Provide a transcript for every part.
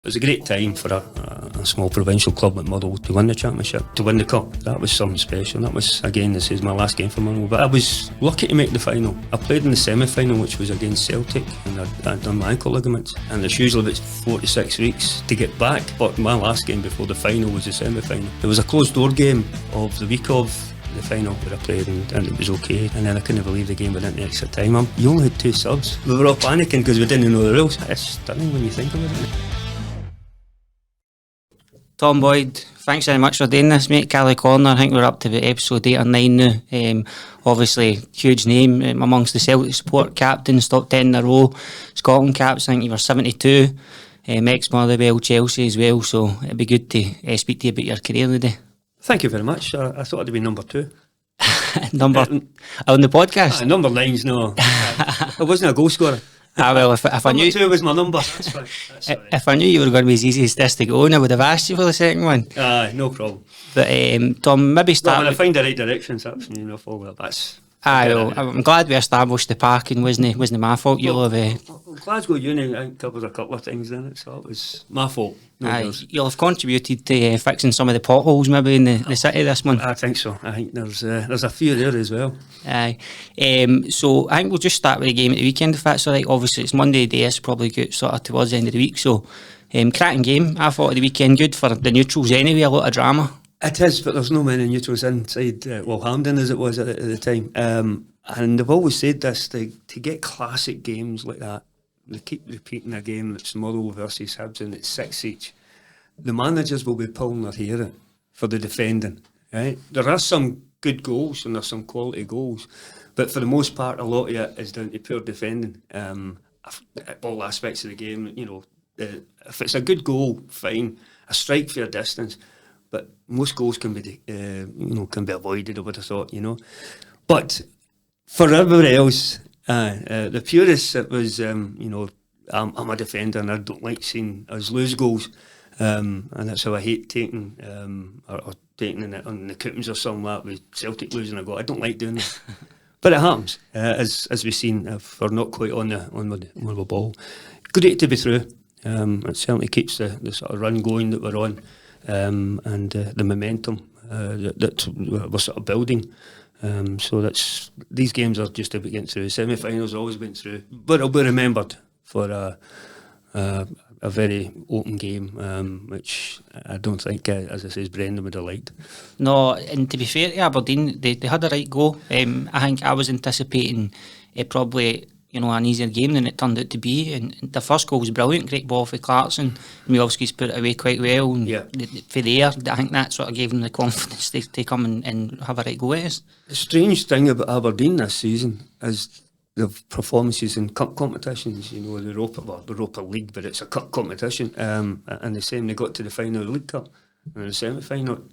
It was a great time for a small provincial club like Motherwell to win the championship, to win the cup. That was something special. That was, again, this is my last game for Motherwell, but I was lucky to make the final. I played in the semi-final, which was against Celtic, and I'd done my ankle ligaments, and it's usually about 4 to 6 weeks to get back, but my last game before the final was the semi-final. It was a closed door game of the week of the final where I played, and it was okay, and then I couldn't believe the game went into extra time. You only had 2 subs. We were all panicking because we didn't know the rules. It's stunning when you think about it. Tom Boyd, thanks very much for doing this, mate. Caley Corner, I think we're up to about episode 8 or 9 now. Obviously, huge name amongst the Celtic support captains, top 10 in a row. Scotland caps, I think you were 72. Ex-Motherwell, Chelsea as well, so it'd be good to speak to you about your career today. Thank you very much. I thought I'd be number 2. On the podcast? Number 9's no. I wasn't a goal scorer. Well, if I knew 2 was my number. That's fine. If I knew you were going to be as easy as this to go on, I would have asked you for the second one. No problem. But Tom, maybe start. When I find the right directions, that's well. That's. Well, I'm glad we established the parking wasn't my fault. You'll have. Glasgow Uni, I think, covered a couple of things in it, so it was my fault. You'll have contributed to fixing some of the potholes maybe in the city this month. I think so. I think there's a few there as well. So I think we'll just start with the game at the weekend, if that's all right. Obviously it's Monday day, it's probably good sort of towards the end of the week, so cracking game. I thought at the weekend, good for the neutrals anyway, a lot of drama. It is, but there's no many neutrals inside Hampden as it was at the time, and they've always said this, to get classic games like that. They keep repeating a game that's Motherwell versus Hibs and it's 6 each. The managers will be pulling their hair out for the defending. Right? There are some good goals and there's some quality goals, but for the most part, a lot of it is down to pure defending. All aspects of the game, if it's a good goal, fine. A strike for a distance, but most goals can be avoided, I would have thought, But for everybody else, the purists, it was, I'm a defender and I don't like seeing us lose goals, and that's how I hate taking or taking it on the coupons or something like that with Celtic losing a goal. I don't like doing that, but it happens, as we've seen, if we're not quite on the ball. Great to be through. It certainly keeps the sort of run going that we're on, and the momentum that we're sort of building. So these games are just about getting through. Semi-finals always been through, but it'll be remembered for a very open game, which I don't think, as I say, Brendan would have liked. No, and to be fair to Aberdeen, they had a right go. I think I was anticipating probably an easier game than it turned out to be, and the first goal was brilliant, great ball for Clarkson. Miovski's put it away quite well, and for there, I think that sort of gave them the confidence to come and have a right go at us. The strange thing about Aberdeen this season is the performances in cup competitions, the Europa League, but it's a cup competition, and the same, they got to the final of the League Cup and the semi-final.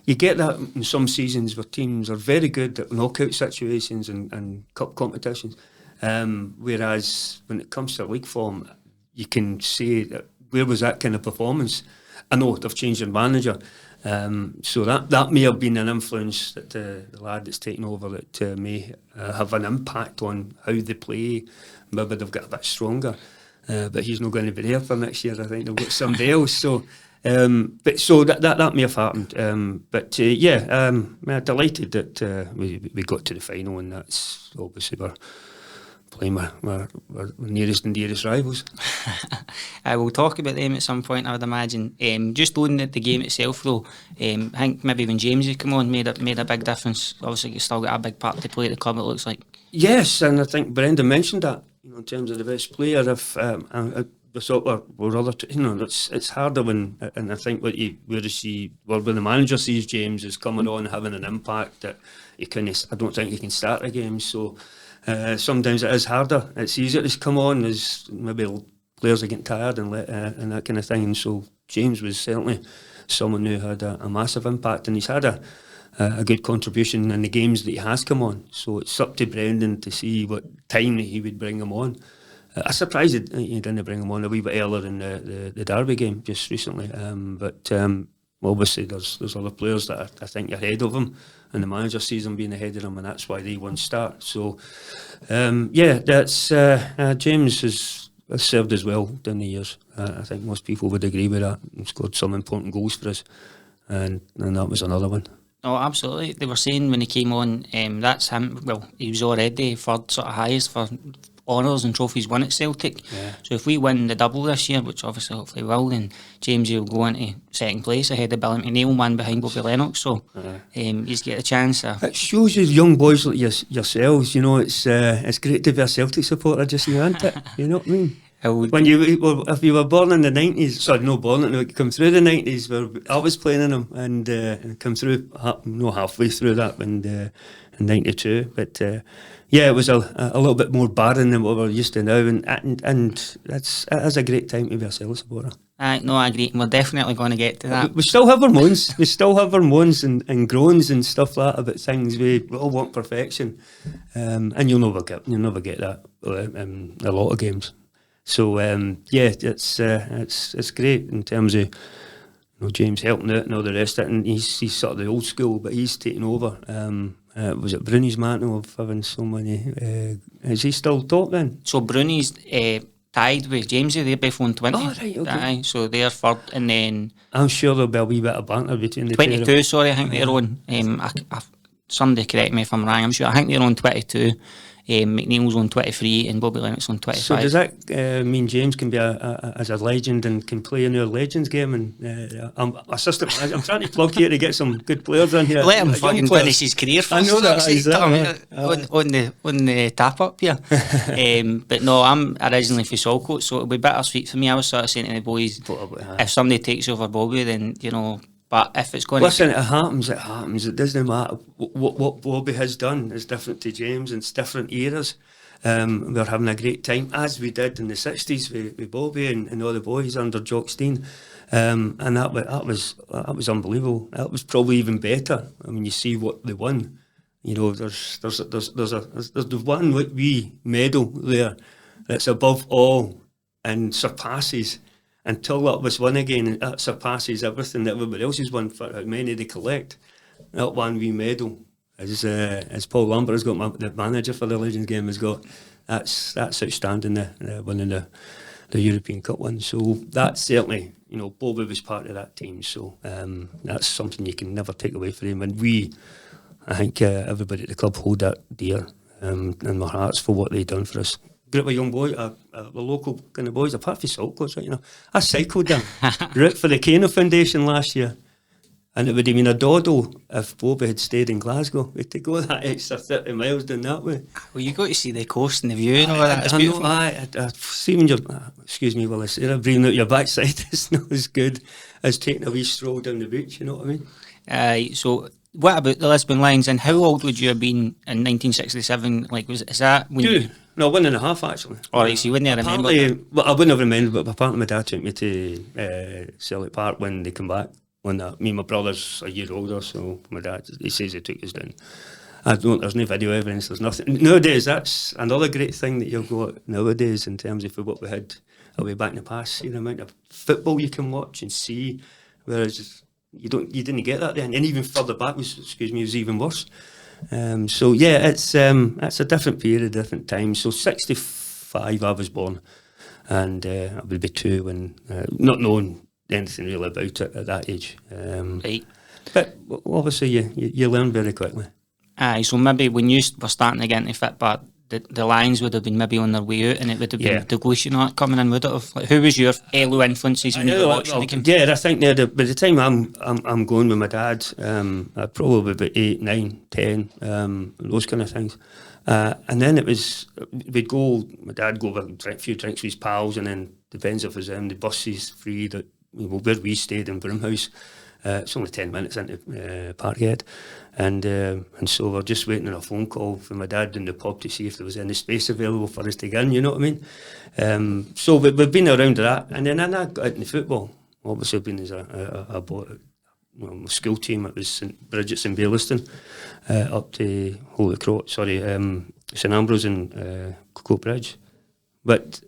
You get that in some seasons where teams are very good at knockout situations and cup competitions. Whereas when it comes to league form, you can say that where was that kind of performance? I know they've changed their manager, so that may have been an influence that the lad that's taken over that may have an impact on how they play. Maybe they've got a bit stronger, but he's not going to be there for next year. I think they've got somebody else. So, that may have happened. I'm delighted that we got to the final, and that's obviously we're playing our nearest and dearest rivals. I will talk about them at some point, I would imagine. Just on the game itself though, I think maybe when James had come on made a big difference. Obviously you still got a big part to play at the club, it looks like. Yes, and I think Brendan mentioned that, in terms of the best player. If we thought we're other, it's harder when, and I think when the manager sees James is coming on having an impact that I don't think he can start a game, so sometimes it is harder. It's easier to come on as maybe players are getting tired and that kind of thing. And so James was certainly someone who had a massive impact, and he's had a good contribution in the games that he has come on. So it's up to Brendan to see what time he would bring him on. I'm surprised he didn't bring him on a wee bit earlier in the Derby game just recently. But obviously there's other players that I think are ahead of him, and the manager sees them being ahead of him, and that's why they won't start. So that's James served us well down the years. I think most people would agree with that. He scored some important goals for us, and that was another one. Oh, absolutely. They were saying when he came on, that's him. Well, he was already third sort of highest for honours and trophies won at Celtic. Yeah. So if we win the double this year, which obviously hopefully will, then Jamesy will go into second place ahead of Billy McNeil, man behind Bobby Lennox. So he's get a chance. It shows you young boys like yourselves. You know, it's great to be a Celtic supporter just now, isn't it? You know what I mean? When if you were born in the 90s, sorry, no born, no, come through the 90s, where I was playing in them, and come through, halfway through that in 92, but yeah, it was a little bit more barren than what we're used to now, and it's a great time to be a Celtic supporter. No, I agree. We're definitely going to get to that. We still have our moans. We still have our moans and groans and stuff like that about things. We all want perfection, and you'll never get that in a lot of games. So yeah, it's great in terms of James helping out and all the rest of it, and he's sort of the old school, but he's taken over. Was it Bruni's mantle of having so many? Is he still top then? So Bruni's tied with Jamesy. They're both on 20. Oh, right, okay. So they're third, and then I'm sure there'll be a wee bit of banter between the 22. two. Sorry, I think they're on. Somebody correct me if I'm wrong. I'm sure. I think they're on 22. McNeil's on 23 and Bobby Lennox on 25. So does that mean James can be as a legend and can play in our Legends game? And I'm assistant manager. I'm trying to plug here to get some good players in here. Let him fucking finish his career first. I know that. Exactly. On the tap up here. But no, I'm originally from Saltcoats, so it'll be bittersweet for me. I was sort of saying to the boys, if somebody takes over Bobby, then But if it's going listen, it happens. It doesn't matter. What Bobby has done is different to James, and it's different eras. We're having a great time, as we did in the 60s with Bobby and all the boys under Jock Stein. And that was unbelievable. That was probably even better. I mean, you see what they won. You know, there's the one wee medal there that's above all and surpasses. Until that was won again, that surpasses everything that everybody else has won for how many they collect. That one wee medal, as Paul Lambert has got, the manager for the Legends game has got, that's outstanding, winning the European Cup one. So that's certainly, Bobby was part of that team. So that's something you can never take away from him. And I think everybody at the club hold that dear in their hearts for what they've done for us. Group of young boys, the local kind of boys, apart from Saltcoats, right, I cycled them route for the Kano Foundation last year, and it would have been a doddle if Bobby had stayed in Glasgow. We had to go that extra 30 miles down that way. Well, you got to see the coast and the view and all that. It's beautiful. I see when you're, excuse me, Willis, breathing out your backside, it's not as good as taking a wee stroll down the beach, you know what I mean? So what about the Lisbon Lions, and how old would you have been in 1967? Like, is that when you... No, 1.5 actually. Alright, so you wouldn't remember that? Well, I wouldn't have remembered, but apparently my dad took me to Celtic Park when they come back. Me and my brother's a year older, so my dad, he says he took us down. There's no video evidence, there's nothing. Nowadays, that's another great thing that you've got nowadays in terms of what we had away back in the past. See the amount of football you can watch and see, whereas you didn't get that then. And even further back was even worse. So yeah, it's a different period, different time. So 65 I was born, and I would be 2 when not knowing anything really about it at that age. Right. But obviously you learn very quickly. Aye, so maybe when you were starting to get into fit, but the Lions would have been maybe on their way out, and it would have been Dalglish coming in, would it have? Like, who was your early influences when you were watching the game? Yeah, I think by the time I'm going with my dad, I'd probably about 8, 9, 10, those kind of things. And then it was, my dad go have a few drinks with his pals, and then depends if it was the bus is free, that where we stayed in Broomhouse. It's only 10 minutes into Parkhead, and so we're just waiting on a phone call from my dad in the pub to see if there was any space available for us to get in, you know what I mean? So we've been around that, and then I got into football. Obviously I've been as my school team, it was St Bridget's in Baillieston, up to St Ambrose and Coatbridge. But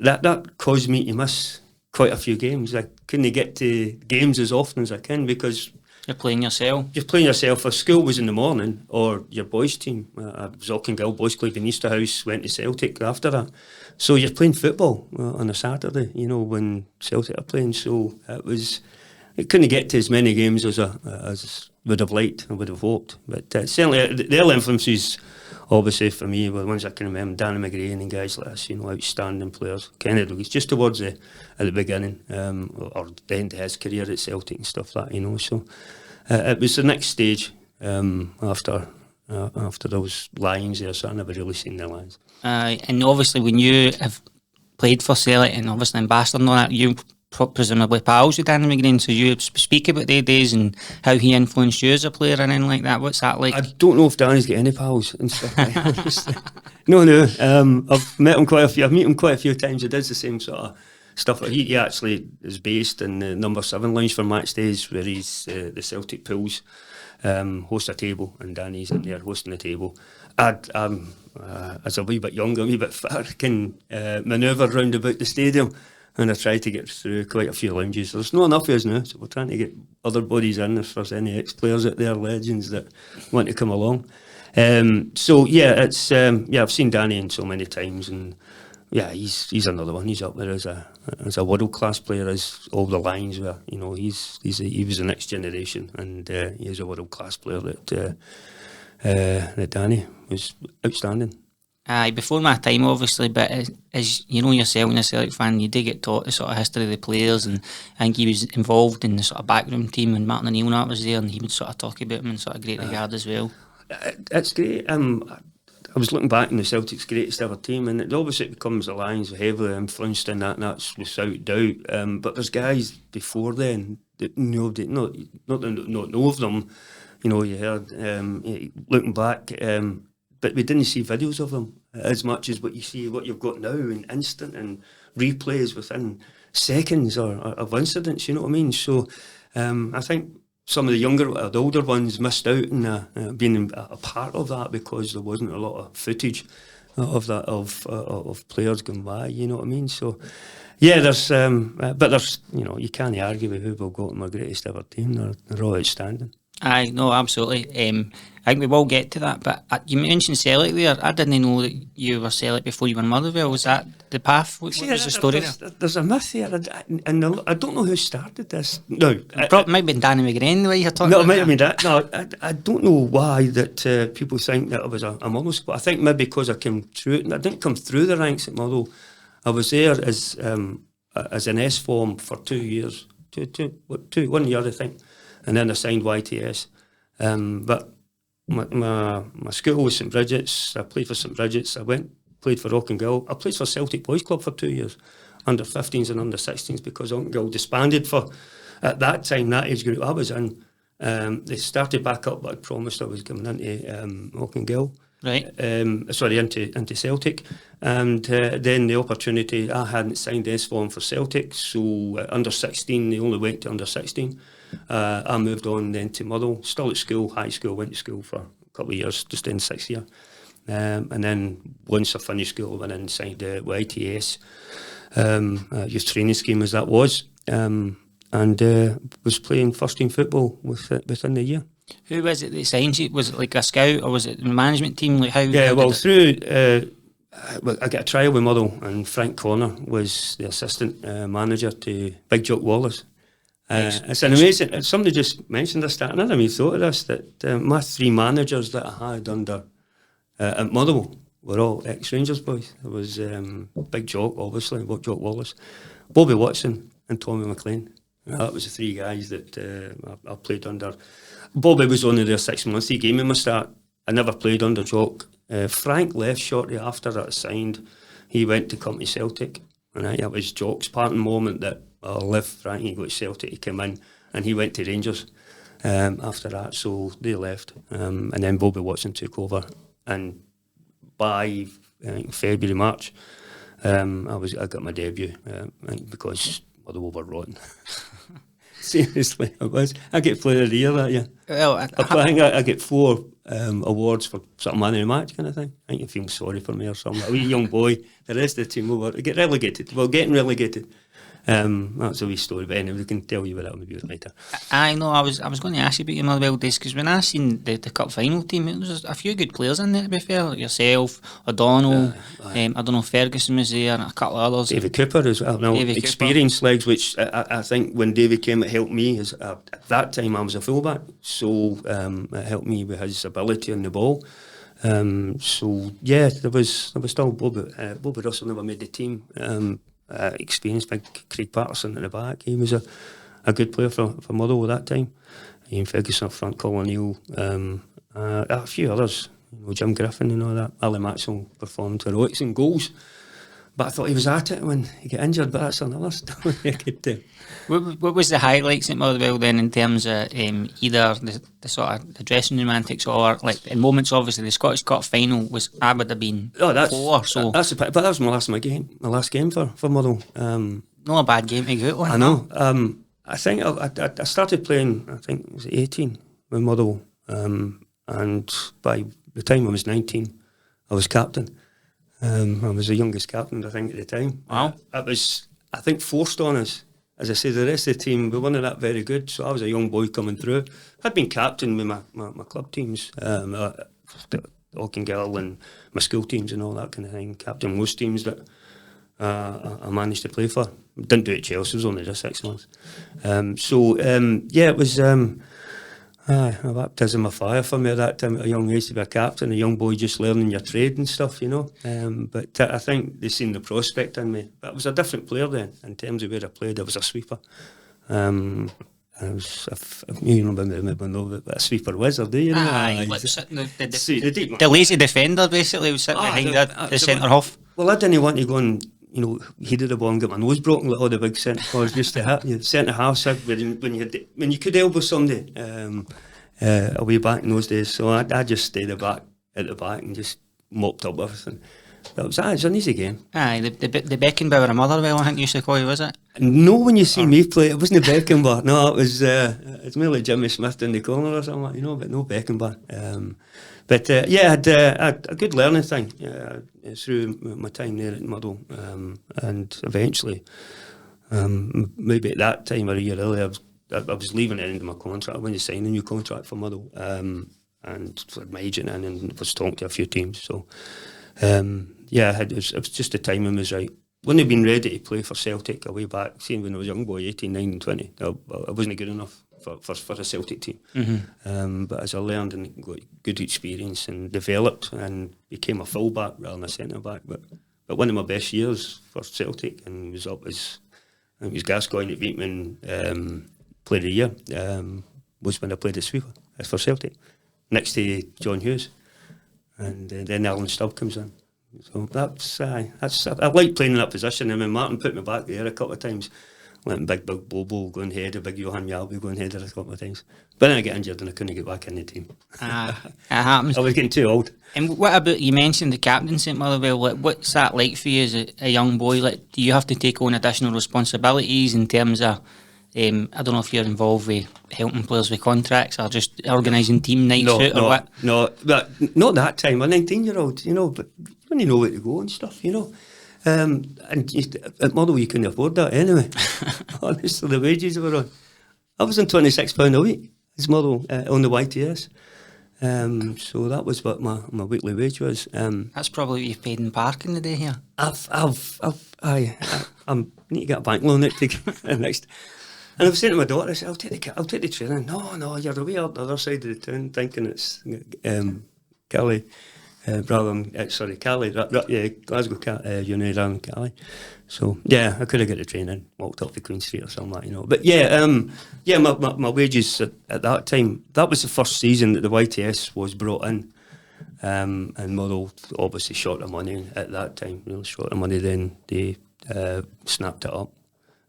that caused me to miss quite a few games. I couldn't get to games as often as I can because You're playing yourself. You're playing yourself. If school was in the morning, or your boys' team, I was Auchingill Boys Club in Easterhouse, went to Celtic after that. So you're playing football on a Saturday, you know, when Celtic are playing. So it couldn't get to as many games as would have liked and would have hoped. But certainly the early influences, obviously for me, were the ones I can remember: Danny McGrain and guys like this, you know, outstanding players. Kennedy was just towards at the beginning, or the end of his career at Celtic and stuff like that, you know. So it was the next stage after those Lions there, so I never really seen the Lions. And obviously when you have played for Celtic and obviously ambassador and all that, you presumably pals with Danny McGrain, so you speak about their days and how he influenced you as a player and anything like that. What's that like? I don't know if Danny's got any pals and stuff like that. No. I've met him quite a few. I've met him quite a few times. He does the same sort of stuff. He actually is based in the number 7 lounge for match days, where he's the Celtic pools host a table, and Danny's in there hosting the table. As a wee bit younger, a wee bit fitter, can manoeuvre round about the stadium, and I try to get through quite a few lounges. There's not enough of us now, so we're trying to get other bodies in if there's any ex-players out there, legends that want to come along. So yeah, it's I've seen Danny in so many times, and yeah, he's another one. He's up there as a world class player, as all the lines were. You know, he was the next generation, and he's a world class player that Danny was outstanding. Before my time, obviously, but as you know yourself, when you're a Celtic fan, you do get taught the sort of history of the players, and I think he was involved in the sort of backroom team when Martin O'Neill was there, and he would sort of talk about him in sort of great regard as well. It's great. I was looking back on the Celtics' greatest ever team, and obviously it becomes the Lions heavily influenced in that, and that's without doubt. But there's guys before then that not know of them. You know, you heard looking back, but we didn't see videos of them as much as what you've got now in instant and replays within seconds of incidents. You know what I mean? So I think some of the older ones missed out on being a part of that, because there wasn't a lot of footage of that of players going by. You know what I mean? So yeah, there's you know, you can't argue with who we've got in our greatest ever team. They're all outstanding. Aye, no, absolutely. I think we will get to that, but you mentioned Celtic there. I didn't know that you were Celtic before you were in Motherwell. Was that the path? What was the story there? There's a myth here, and I don't know who started this. No, it might have been Danny McGrain, the way you're talking about. No, it might have been that. No, I don't know why that people think that I was a Motherwell squad. I think maybe because I came through it, and I didn't come through the ranks at Motherwell. I was there as an S form for 2 years, 1 year I think, and then I signed YTS. But my school was St Bridget's. I played for St Bridget's. Played for Auchingill. I played for Celtic Boys Club for 2 years, under 15s and under 16s, because Auchingill disbanded for, at that time, that age group I was in. They started back up, but I promised I was coming into Auchingill. Right. Into Celtic, and then the opportunity, I hadn't signed S form for Celtic, so under 16 they only went to under 16. I moved on then to Motherwell, still at school, high school, went to school for a couple of years, just in 6th year, and then once I finished school, I went inside the YTS youth training scheme as that was, and was playing first team football within the year. Who was it that signed you? Was it like a scout, or was it the management team? Like how? Yeah, well, through I got a trial with Motherwell, and Frank Connor was the assistant manager to Big Jock Wallace. It's an amazing. Somebody just mentioned this. That I never even thought of this. That my 3 managers that I had under at Motherwell were all ex-Rangers boys. There was Big Jock, obviously, Jock Wallace, Bobby Watson, and Tommy McLean. That was the 3 guys that I played under. Bobby was only there 6 months. He gave me my start. I never played under Jock. Frank left shortly after that signed. He went to come to Celtic, and it was Jock's parting moment that I left Frank. He go to Celtic, he came in, and he went to Rangers after that. So they left, and then Bobby Watson took over. And by I think February, March, I got my debut. I think because Motherwell were rotten. Seriously, I was. I get Player of the Year that year. Well, I think I get 4 awards for sort of man of the match kind of thing. I think you feel sorry for me or something. A wee young boy, the rest of the team get relegated. Well, getting relegated. That's a wee story, but anyway, we can tell you about that maybe later. I know. I was going to ask you about your Motherwell days, because when I seen the cup final team, there was a few good players in there. To be fair, like yourself, O'Donnell. I don't know, Ferguson was there, and a couple of others. David Cooper as well. Now, experienced legs, which I think when David came, it helped me. At that time, I was a fullback, so it helped me with his ability on the ball. So yeah, there was still Bobby Russell never made the team. Experienced big Craig Patterson at the back. He was a good player for Motherwell at that time. Ian Ferguson up front, Colin Neal, a few others. Jim Griffin and all that. Ali Maxwell performed heroics and goals. But I thought he was at it when he got injured, but that's another story. What was the highlights at Motherwell then, in terms of either the sort of the dressing room antics, or like in moments? Obviously the Scottish Cup final was Aberdeen. But that was my last game for Motherwell. Not a bad game to go on. I know. I think I started playing, I think it was 18 with Motherwell, and by the time I was 19 I was captain. I was the youngest captain, I think, at the time. Wow. It was, I think, forced on us. As I say, the rest of the team, we weren't that very good, so I was a young boy coming through. I'd been captain with my club teams, Auchingill and my school teams and all that kind of thing. Captain most teams that I managed to play for. Didn't do it at Chelsea, it was only just 6 months. It was a baptism of fire for me at that time, at a young age, to be a captain, a young boy just learning your trade and stuff, But I think they seen the prospect in me. But I was a different player then, in terms of where I played. I was a sweeper. I was, you know what a sweeper wizard, do you know? The lazy defender, basically, was sitting behind the centre half. Well, I didn't want to go and, headed the ball and get my nose broken like all the big centre forwards used to happen. Centre halves, when you could elbow somebody a way back in those days. So I just stayed at the back and just mopped up everything. It was an easy game. Aye, the Beckenbauer of Motherwell, I think you used to call you, was it? No, when you see me play, it wasn't a Beckenbauer. No, it was it's more like Jimmy Smith in the corner or something, but no Beckenbauer. I had a good learning thing through my time there at Motherwell, and eventually, maybe at that time or a year earlier, I was leaving at the end of my contract. I went to sign a new contract for Motherwell, and had my agent in and was talking to a few teams. So, it was just the timing was right. Wouldn't have been ready to play for Celtic a way back, seeing when I was a young boy, 18, 19 and 20. I wasn't good enough for a Celtic team. Mm-hmm. But as I learned and got good experience and developed and became a full-back rather than a centre-back. But one of my best years for Celtic, and was up as, I think it was Glasgow that beat me Player of the Year, was when I played as sweeper for Celtic, next to John Hughes. And then Alan Stubb comes in. So that's I like playing in that position. I mean, Martin put me back there a couple of times, letting big Bobo go and header, big Johan Jalby go and header a couple of times. But then I get injured and I couldn't get back in the team. It happens. I was getting too old. And what about, you mentioned the captaincy at Motherwell, like, what's that like for you as a young boy? Like, do you have to take on additional responsibilities in terms of, I don't know if you're involved with helping players with contracts or just organising team nights out or what? No, but not that time. I'm a 19-year-old, but when you know where to go and stuff, And at Motherwell you couldn't afford that anyway. Honestly, the wages were on. I was on £26 a week as Motherwell on the YTS. So that was what my weekly wage was. That's probably what you've paid in parking today here. I need to get a bank loan to get next. And I was saying to my daughter, I said, I'll take the training. No, you're away up the other side of the town thinking it's Caley, Caley, Glasgow United and Caley. So, yeah, I could have got the training, walked up the Queen Street or something like that, But my wages at that time, that was the first season that the YTS was brought in. And Motherwell obviously short of money at that time, really short of money. Then they snapped it up.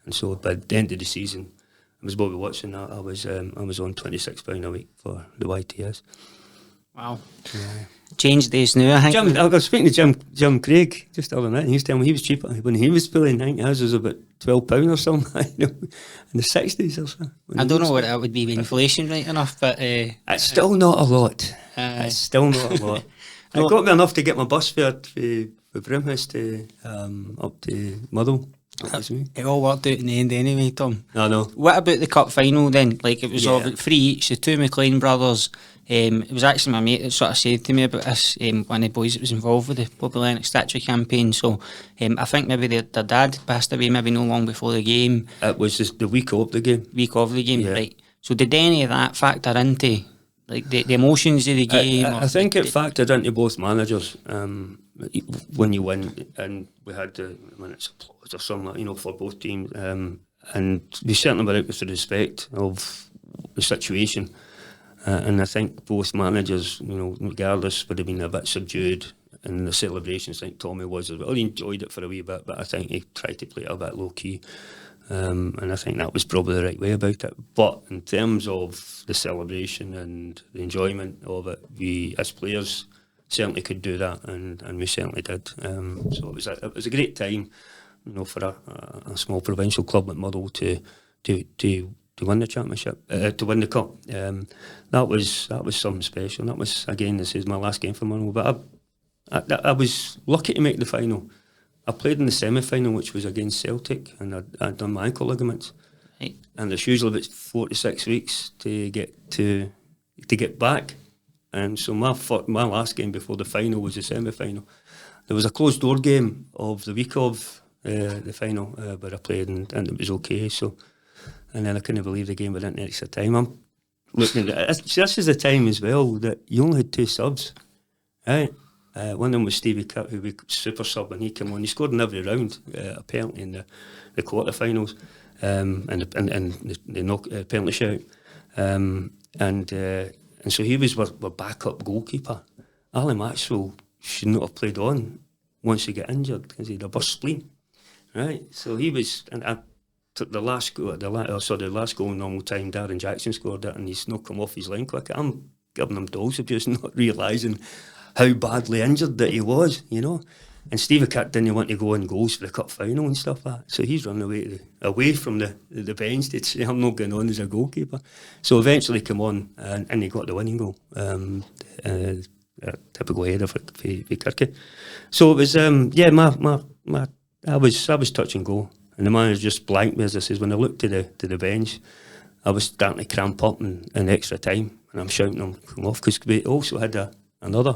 And so by the end of the season, I was Bobby Watson. I was on £26 a week for the YTS. Wow. Yeah. Changed days now, I think. I was speaking to Jim Craig just the other night, and he was telling me he was cheaper. When he was playing, I think his was about £12 or something, in the 60s or so. I don't know what that would be with inflation right enough, but... it's still not a lot. It's still not a lot. It got me enough to get my bus fare for Brimhurst up to Motherwell. That was me. It all worked out in the end anyway, Tom. I know. What about the cup final then? Like, it was all 3 each, the 2 McLean brothers. It was actually my mate that sort of said to me about this, one of the boys that was involved with the Bobby Lennox statue campaign. So I think maybe their dad passed away maybe no long before the game. It was just the week of the game. Right. So did any of that factor into like the emotions of the game? I think it factored into both managers. When you win, and we had the minutes applause or something, you know, for both teams, and we certainly were out with the respect of the situation. And I think both managers, you know, regardless, would have been a bit subdued in the celebrations. I think Tommy was as well. He enjoyed it for a wee bit, but I think he tried to play it a bit low key. And I think that was probably the right way about it. But in terms of the celebration and the enjoyment of it, we as players certainly could do that, and we certainly did. So it was a great time, you know, for a small provincial club like Motherwell to win the championship, to win the cup. That was something special. That was, again, this is my last game for Motherwell, but I was lucky to make the final. I played in the semi-final, which was against Celtic, and I'd done my ankle ligaments. Right. And it's usually about 4 to 6 weeks to get back. And so my last game before the final was the semi-final. There was a closed door game of the week of the final, where I played, and it was okay. So, and then I couldn't believe the game went into extra time. I'm looking at it. This is the time as well that you only had 2 subs, right? One of them was Stevie Kirk, who was super sub, and he came on. He scored in every round, apparently in the quarterfinals, and the penalty shout, and so he was our backup goalkeeper. Ali Maxwell should not have played on once he got injured because he had a burst spleen, right? So he was, and I took the last goal in normal time. Darren Jackson scored it, and he's not come off his line quick. I'm giving him dogs abuse, not realising how badly injured that he was, you know. And Stevie Kirk didn't want to go in goals for the cup final and stuff like that. So he's running away from the bench to say, I'm not going on as a goalkeeper. So eventually he came on and he got the winning goal. A typical header for Kirky. So it was, I was touch and go. And the manager just blanked me, as I says, when I looked to the bench, I was starting to cramp up in extra time. And I'm shouting him, come off, because we also had another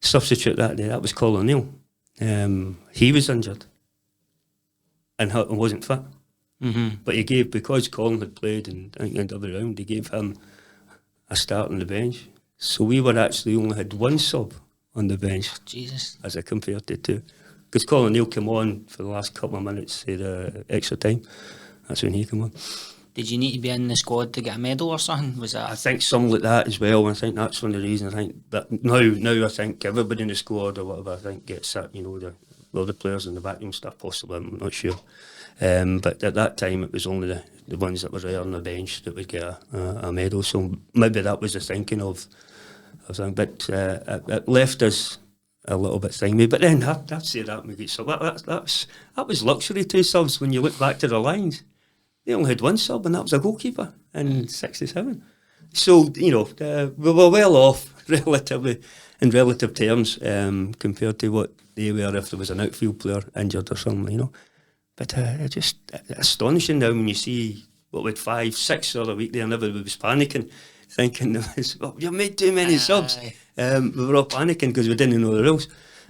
substitute that day. That was Colin Neal. He was injured and wasn't fit. Mm-hmm. But he gave, because Colin had played in every round, he gave him a start on the bench. So we were actually only had 1 sub on the bench. Jesus. As I compared to 2. Because Colin Neal came on for the last couple of minutes of the extra time. That's when he came on. Did you need to be in the squad to get a medal or something? Was that? I think something like that as well. I think that's one of the reasons. I think that now I think everybody in the squad or whatever, I think gets that, you know, the players in the backroom stuff possibly, I'm not sure. But at that time it was only the ones that were there on the bench that would get a medal. So maybe that was the thinking of something. But it left us a little bit thingy. But then I'd say that maybe so. That was luxury, 2 subs when you look back to the lines. They only had 1 sub, and that was a goalkeeper in 67. So, you know, we were well off relatively in relative terms compared to what they were if there was an outfield player injured or something, you know. But it's just astonishing now when you see what with 5, 6 the other week there, and everybody was panicking, thinking, you've made too many subs. We were all panicking because we didn't know the rules.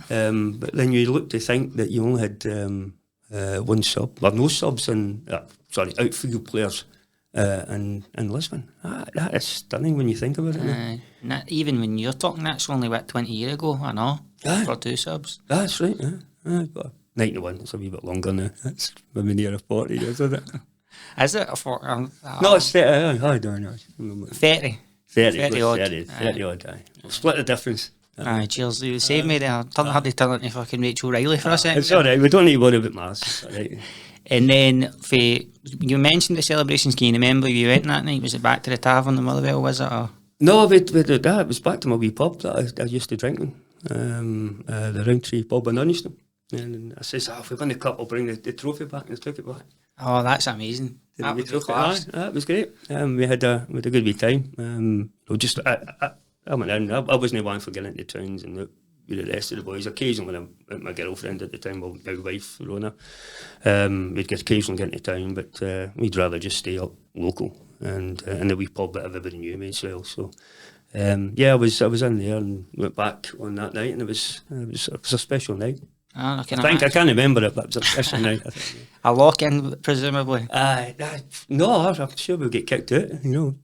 But then you look to think that you only had 1 sub, or no subs, and outfield players in Lisbon. That is stunning when you think about it. Even when you're talking, that's only 20 years ago, I know, for 2 subs. That's right, but 91, it's a wee bit longer now. That's maybe near 40 years, isn't it? Is it? No, it's 30, I don't know. 30. 30 odd. 30 odd, aye. We'll split the difference. Aye, cheers, you saved me there. I had to turn into fucking Rachel Riley for a second. It's alright, we don't need to worry about Mars, it's alright. And then, you mentioned the celebrations, can you remember you went that night? Was it back to the tavern in Motherwell, was it? Or? No, we did that. It was back to my wee pub that I used to drink in, the Roundtree pub in Unniston. And I says, if we win the cup, I'll bring the trophy back, and I took it back. Oh, that's amazing. That was class. That was great. We had a good wee time. I went in, I wasn't one for getting into towns, and with the rest of the boys. Occasionally, my girlfriend at the time, well, now wife, Rona, we'd occasionally get into town, but we'd rather just stay up local and in the wee pub that everybody knew me as well. So, I was in there and went back on that night, and it was a special night. I I can't remember it, but it was a special night. I think. A lock-in, presumably. No, I'm sure we'll get kicked out,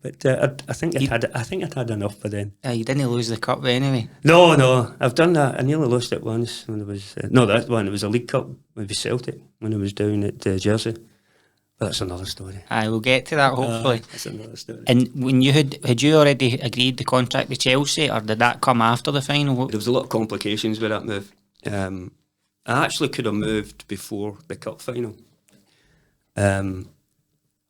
But I think I'd had enough by then. You didn't lose the cup anyway. No, I've done that. I nearly lost it once when it was that one. It was a League Cup with Celtic when I was down at Jersey. But that's another story. We'll get to that hopefully. That's another story. And when you had you already agreed the contract with Chelsea, or did that come after the final? There was a lot of complications with that move. I actually could have moved before the cup final. There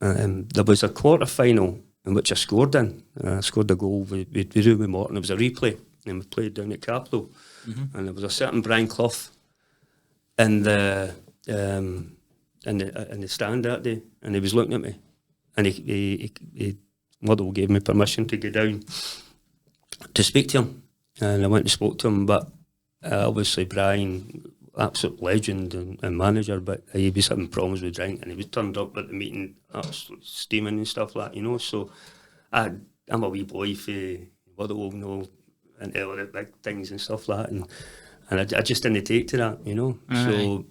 was a quarter final in which I scored in. I scored a goal with Rui Morton. It was a replay, and we played down at Capitol. And there was a certain Brian Cloughs in the stand that day, and he was looking at me, and he Motherwell gave me permission to go down to speak to him, and I went and spoke to him. But obviously Brian, absolute legend and manager, but he was having problems with drink, and he was turned up at the meeting steaming and stuff like that, So I'm a wee boy for Motherwell, and all the big things and stuff like that, and I just didn't take to that, So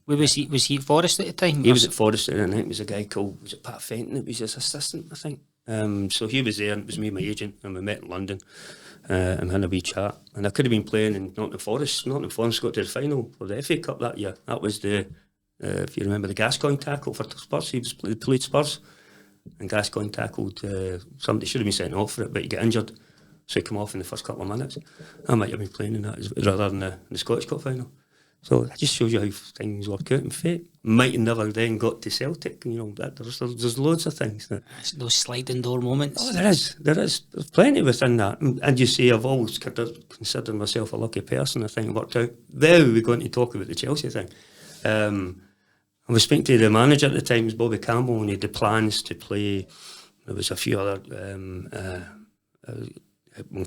where was he at Forrest at the time? He was at Forrest at the time. It was a guy called, was it Pat Fenton? It was his assistant, I think. So he was there, and it was me and my agent, and we met in London. And had a wee chat, and I could have been playing in Nottingham Forrest. Nottingham Forrest got to the final for the FA Cup that year. That was the, if you remember, the Gascoigne tackle for Spurs. He played Spurs, and Gascoigne tackled somebody. Should have been sent off for it, but he got injured, so he came off in the first couple of minutes. I might have been playing in that rather than the Scottish Cup final. So that just shows you how things work out in fate. Might have never then got to Celtic. There's loads of things that those sliding door moments. Oh, there is. There's plenty within that. And you see, I've always considered myself a lucky person. I think it worked out. Now we're going to talk about the Chelsea thing. I was speaking to the manager at the time, Bobby Campbell, and he had the plans to play. There was a few other.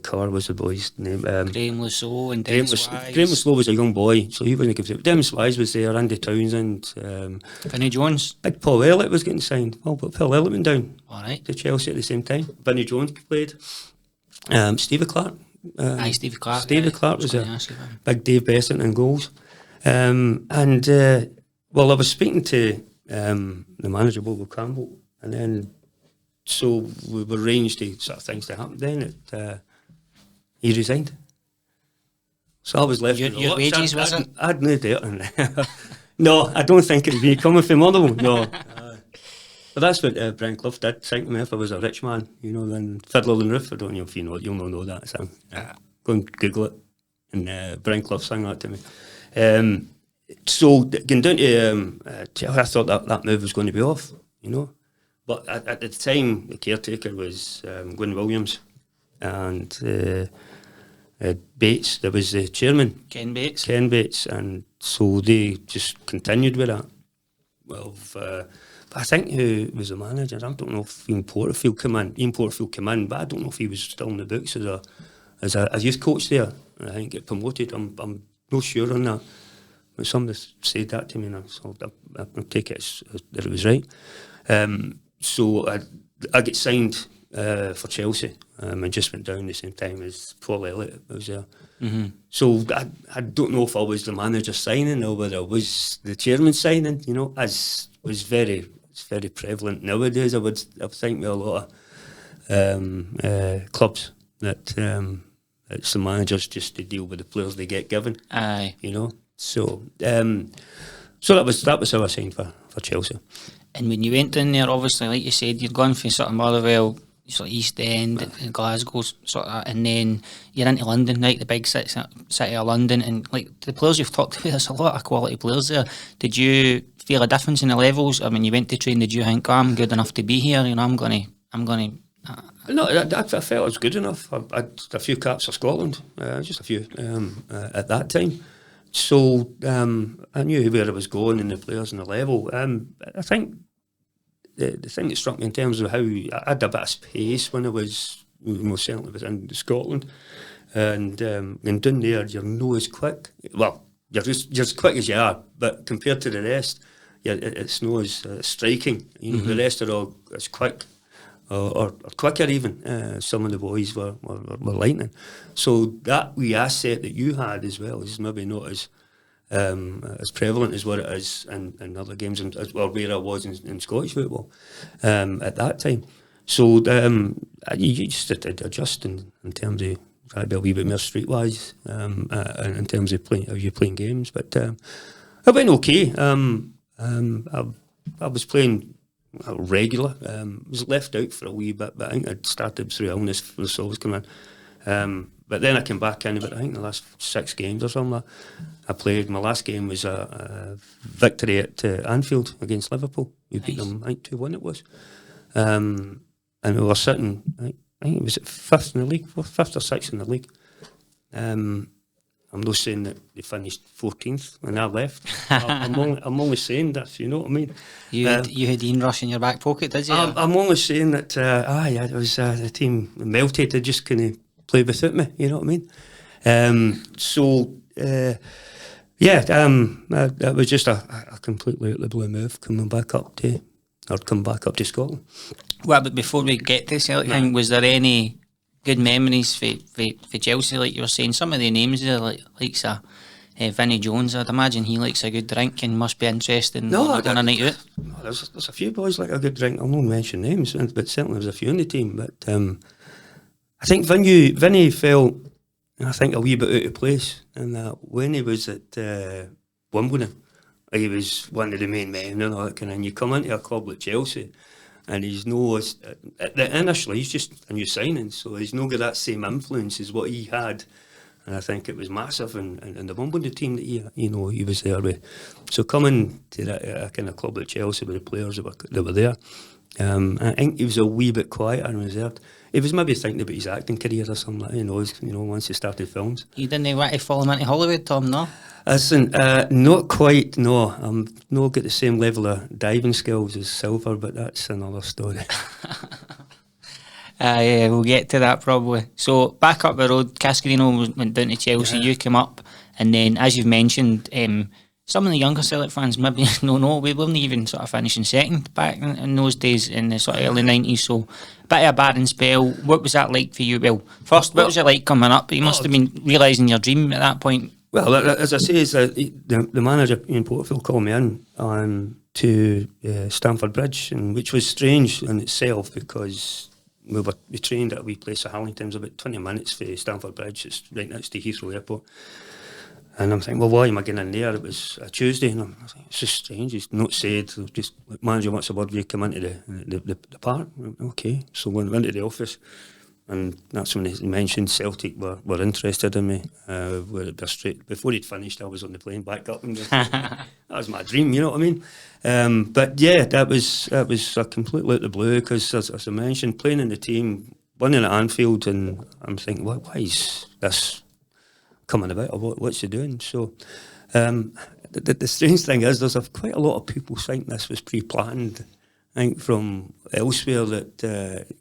Carr was the boy's name. Graham Lasso and Dennis Wise. Graham Lasso was a young boy, so he wasn't good. Dennis Wise was there, Andy Townsend. Vinnie Jones. Big Paul Elliott was getting signed. Oh, but Paul Elliott went down to Chelsea at the same time. Vinnie Jones played. Stevie Clark. Stevie Clark. Stevie Clark was there. Big Dave Bessant in goals. I was speaking to the manager, Bobby Campbell, and then so we arranged the sort of things to happen. Then he resigned. So I was left with your wages, was it? I had no doubt in it. No, I don't think it'd be coming from Motherwell. No. But that's what Brian Cloughs did. Think to me if I was a rich man, then Fiddler and Roof. I don't know if you know it. You'll not know that song. Go and Google it. And Brian Cloughs sang that to me. So going down to I thought that move was going to be off, But at the time, the caretaker was Gwyn Williams and Bates. There was the chairman, Ken Bates, and so they just continued with that. Well, but I think who was the manager? I don't know if Ian Porterfield came in. But I don't know if he was still in the books as a youth coach there. I think get promoted. I'm not sure on that. But somebody said that to me, so I take it that it was right. So I get signed for Chelsea. I just went down the same time as Paul Elliott was there. Mm-hmm. So I don't know if I was the manager signing or whether I was the chairman signing. As was very prevalent nowadays. I would think with a lot of clubs that it's the managers just to deal with the players they get given. Aye, So that was how I signed for Chelsea. And when you went in there, obviously, like you said, you'd gone from sort of Motherwell, sort of East End, and Glasgow, sort of, and then you're into London, right, the big city of London, and like the players you've talked to, there's a lot of quality players there. Did you feel a difference in the levels? I mean, you went to train, did you think, I'm good enough to be here? I'm going to. No, I felt I was good enough. I had a few caps for Scotland, just a few at that time. So I knew where I was going and the players and the level. I think the thing that struck me in terms of how I had a bit of space when I was, most certainly was in Scotland. and down there you're no as quick. Well, you're as quick as you are, but compared to the rest, it's no as striking. The rest are all as quick. Or quicker even. Some of the boys were lightning. So that wee asset that you had as well is maybe not as prevalent as what it is in other games, as well where I was in Scottish football at that time. So you just had to adjust in terms of try to be a wee bit more streetwise in terms of how you playing games. But it went okay. I was playing regular. Was left out for a wee bit, but I think I'd started through illness for the Solves coming in. But then I came back in about, I think, the last 6 games or something. I played. My last game was a victory at Anfield against Liverpool. We beat them, I think 2-1 it was. And we were sitting, I think it was at 5th in the league, 5th or 6th in the league. I'm not saying that they finished 14th when I left. I'm only saying this, you know what I mean? You had Ian Rush in your back pocket, did you? I'm only saying that, it was the team melted, they just couldn't play without me, you know what I mean? That was just a completely out of the blue move, coming back up to Scotland. Well, but before we get to Celtic, was there any good memories for Chelsea, like you were saying? Some of the names there, like Vinnie Jones, I'd imagine he likes a good drink and must be interesting on a night out. No, there's a few boys like a good drink. I'll not mention names, but certainly there's a few in the team. But I think Vinnie felt, I think, a wee bit out of place in that when he was at Wimbledon, he was one of the main men, and you come into a club like Chelsea, and he's initially he's just a new signing, so he's not got that same influence as what he had, and I think it was massive in the Wimbledon team that he was there with. So coming to that kind of club like Chelsea with the players that were there, I think he was a wee bit quieter and reserved. He was maybe thinking about his acting career or something like that, once he started films. You didn't want to follow him into Hollywood, Tom, no? Listen, not quite, no. I'm not got the same level of diving skills as Silver, but that's another story. Yeah, we'll get to that probably. So, back up the road, Cascarino went down to Chelsea, you came up, and then, as you've mentioned, some of the younger Celtic fans maybe no, we weren't even sort of finishing second back in those days in the sort of early 90s, so a bit of a barren spell. What was that like for you? Well, first, what was it like coming up? You must have been realising your dream at that point. Well, as I say, the manager in Portfield called me in to Stamford Bridge, which was strange in itself because we trained at a wee place at Harlington. It was about 20 minutes for Stamford Bridge. It's right next to Heathrow Airport. And I'm thinking, well, why am I getting in there? It was a Tuesday, and I was like, it's just strange. He's not said, just manager wants a word, will you come into the park? Okay, so went into the office, and that's when he mentioned Celtic were interested in me. Before he'd finished, I was on the plane back up, and that was my dream, you know what I mean? But yeah, that was a completely out of the blue because, as I mentioned, playing in the team, winning at Anfield, and I'm thinking, why is this coming about, or what's he doing? So the strange thing is there's quite a lot of people think this was pre-planned. I think from elsewhere that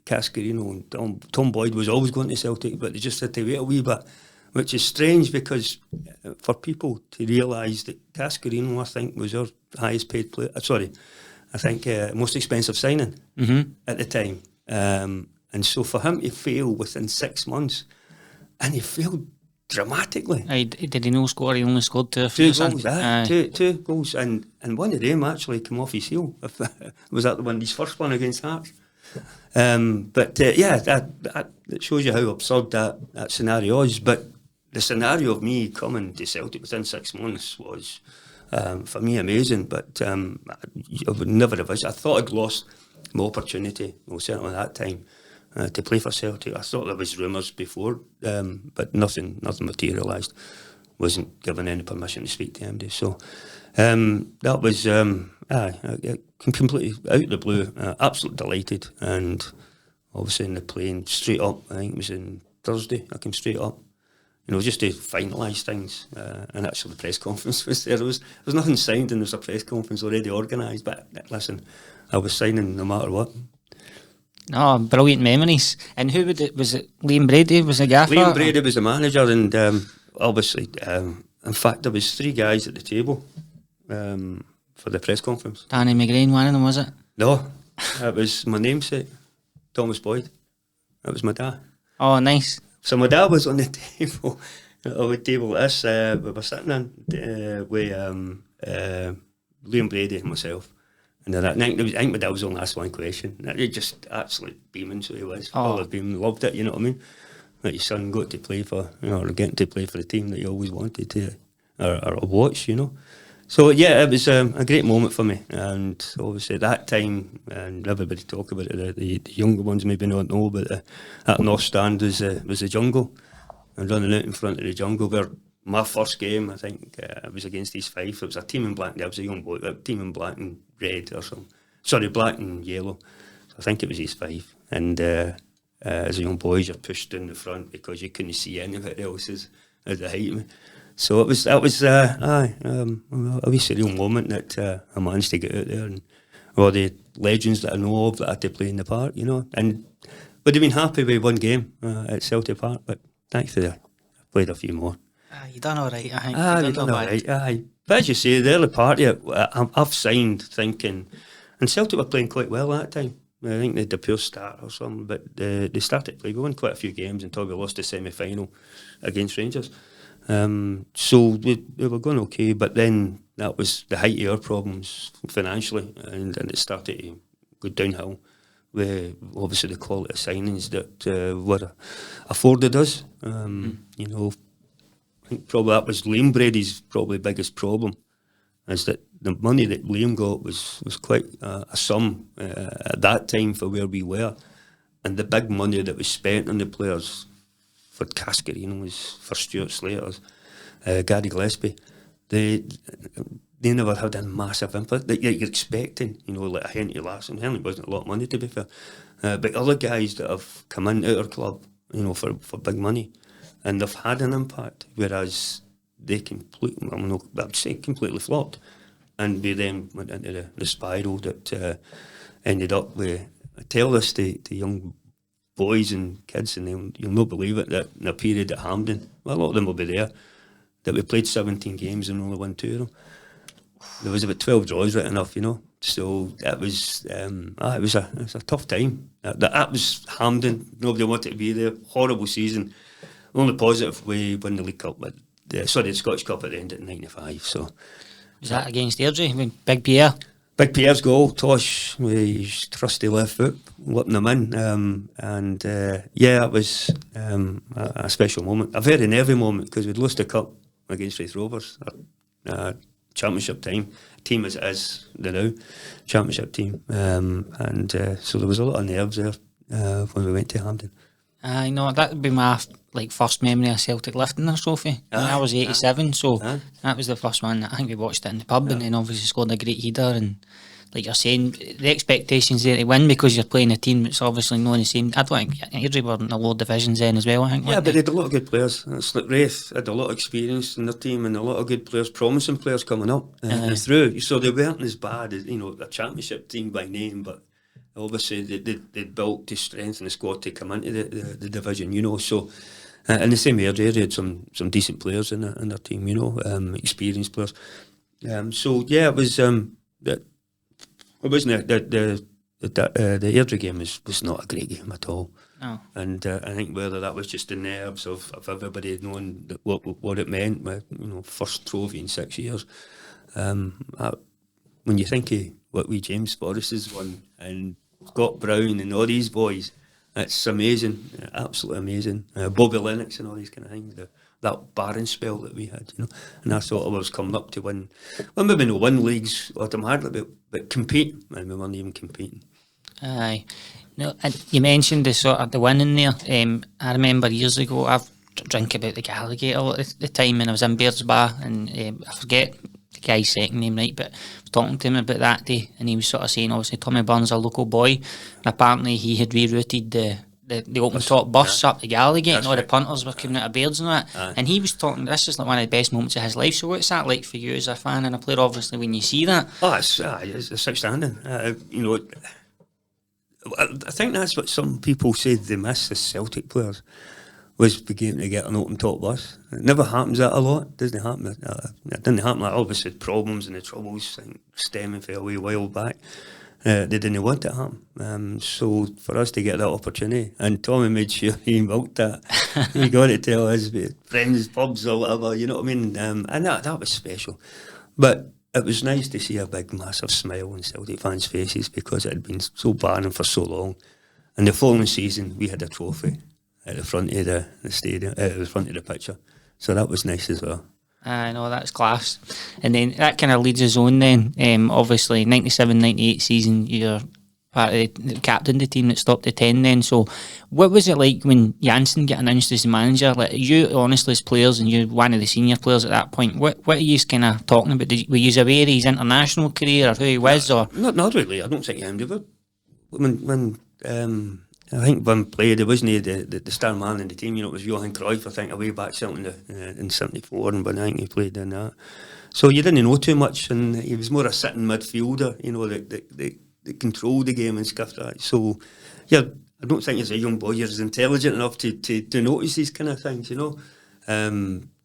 Cascarino and Tom Boyd was always going to Celtic, but they just had to wait a wee bit, which is strange because for people to realise that Cascarino, I think, was our highest paid player, most expensive signing at the time. And so for him to fail within 6 months, and he failed dramatically. Did he no score? He only scored 2 goals. Two goals, and one of them actually came off his heel. Was that the one? His first one against Hearts. That shows you how absurd that scenario is. But the scenario of me coming to Celtic within 6 months was, for me, amazing. But I would never have. I thought I'd lost my opportunity. Well, certainly at that time. To play for Celtic. I thought there was rumours before, but nothing materialised. Wasn't given any permission to speak to MD. So that was completely out of the blue. Absolutely delighted, and obviously in the plane straight up. I think it was on Thursday. I came straight up, just to finalise things. And actually, the press conference was there. There was nothing signed, and there was a press conference already organised. But listen, I was signing no matter what. No, brilliant memories. And who was it? Liam Brady was the gaffer? Liam Brady was the manager, and obviously, in fact, there was 3 guys at the table for the press conference. Danny McGrain, one of them, was it? No, it was my namesake, Thomas Boyd. That was my dad. Oh, nice. So my dad was on the table, on the table like this. We were sitting in with Liam Brady and myself. And then I think my dad was only asked one question. It just absolutely beaming, so he was. All of beaming, loved it, you know what I mean? That your son got to play for, or getting to play for the team that he always wanted to, or watch, you know. So yeah, it was a great moment for me, and obviously at that time, and everybody talk about it. The younger ones maybe not know, but that North Stand was the jungle, and running out in front of the jungle. Where my first game, I think it was against East Fife. It was a team in black. I was a young boy, a team in black and red or something. Sorry, black and yellow. So I think it was East Fife, and as a young boy, you're pushed in the front because you couldn't see anybody else at the height of me. So it was a wee surreal moment that I managed to get out there, and all the legends that I know of that had to play in the park, you know. And would have been happy with one game at Celtic Park, but thankfully I played a few more. You done all right, I think. You done all right, aye. But as you say, the early part of it, I've signed thinking, and Celtic were playing quite well at that time. I think they had a pure start or something, but they started to play. We won quite a few games until we lost the semi-final against Rangers. So we were going okay, but then that was the height of our problems financially, and it started to go downhill with obviously the quality of signings that were afforded us. You know, I think probably that was Liam Brady's probably biggest problem, is that the money that Liam got was quite a sum at that time for where we were, and the big money that was spent on the players for Cascarino's, for Stuart Slater's, Gary Gillespie, they never had a massive impact that you're expecting, you know, like a Henry Larsson. Henry wasn't a lot of money, to be fair, but other guys that have come into our club, you know, for big money, and they've had an impact, whereas they completely, I'd say completely flopped, and we then went into the spiral that ended up with, I tell this to young boys and kids, and you'll not believe it, that in a period at Hampden, well, a lot of them will be there, that we played 17 games and only won 2 of them. There was about 12 draws right enough, you know. So it was a tough time. That was Hampden. Nobody wanted to be there. Horrible season. The only positive, we won the League Cup, the Scottish Cup at the end of '95. So was that against Airdrie? I mean, Big Pierre. Big Pierre's goal, Tosh, with his trusty left foot, whipping them in. It was a special moment, a very nervy moment, because we'd lost the cup against Raith Rovers, championship team as it is the now, championship team. So there was a lot of nerves there when we went to Hampden. I know, that would be my first memory of Celtic lifting their trophy. I was 87, so that was the first one. I think we watched it in the pub, and then obviously scored a great header. And like you're saying, the expectations there to win, because you're playing a team that's obviously not the same. I don't think Airdrie were in the lower divisions then as well, I think. Yeah, but they had a lot of good players. It's like Raith had a lot of experience in their team, and a lot of good players, promising players coming up through. So they weren't as bad as, you know, a championship team by name, but obviously they built to strengthen the squad to come into the division, you know. So in the same area, they had some decent players in their team, you know, experienced players. It was it wasn't the Airdrie game was not a great game at all. No. And I think whether that was just the nerves of everybody knowing what it meant, with, you know, first trophy in 6 years. When you think of what we James Forrest has won, and Scott Brown and all these boys, it's amazing, absolutely amazing. Bobby Lennox and all these kind of things. That barren spell that we had, you know, and I thought I was coming up to win. Well, maybe no win leagues automatically, but compete, and we weren't even competing. Aye, no, and you mentioned the sort of the winning there. I remember years ago, I've drink about the Alligator at the time, and I was in Beardsba, and I forget the guy's second name, right, but I was talking to him about that day, and he was sort of saying, obviously Tommy Burns, a local boy, and apparently he had rerouted the open top bus up the Gallowgate, and all the punters were coming out of Beards and that. And he was talking, this is like one of the best moments of his life. So what's that like for you as a fan and a player, obviously, when you see that? Oh, it's outstanding. You know, I think that's what some people said they miss as Celtic players, was beginning to get an open top bus. It never happens that a lot. It doesn't happen. It didn't happen. Like, obviously, problems and the troubles stemming from a wee while back. They didn't want it to happen. So for us to get that opportunity, and Tommy made sure he milked that. He got to tell his friends, pubs or whatever, you know what I mean? And that was special. But it was nice to see a big, massive smile on Celtic fans' faces, because it had been so barren for so long. And the following season, we had a trophy at the front of the stadium, at the front of the picture. So that was nice as well. I know, that's class. And then that kind of leads us on then. Obviously, 97-98 season, you're part of the captain, the team that stopped the 10 then. So what was it like when Janssen got announced as the manager? Like, you, honestly, as players, and you're one of the senior players at that point, what are you kind of talking about? Were you aware of his international career or who he was? Or Not really. I don't think I ever. When I think Wim played, it wasn't the star man in the team. You know, it was Johan Cruyff, I think, away back certainly in '74, and when I think he played in that. So you didn't know too much, and he was more a sitting midfielder, you know, that controlled the game and stuff like that. So, yeah, I don't think as a young boy you're as intelligent enough to notice these kind of things, you know.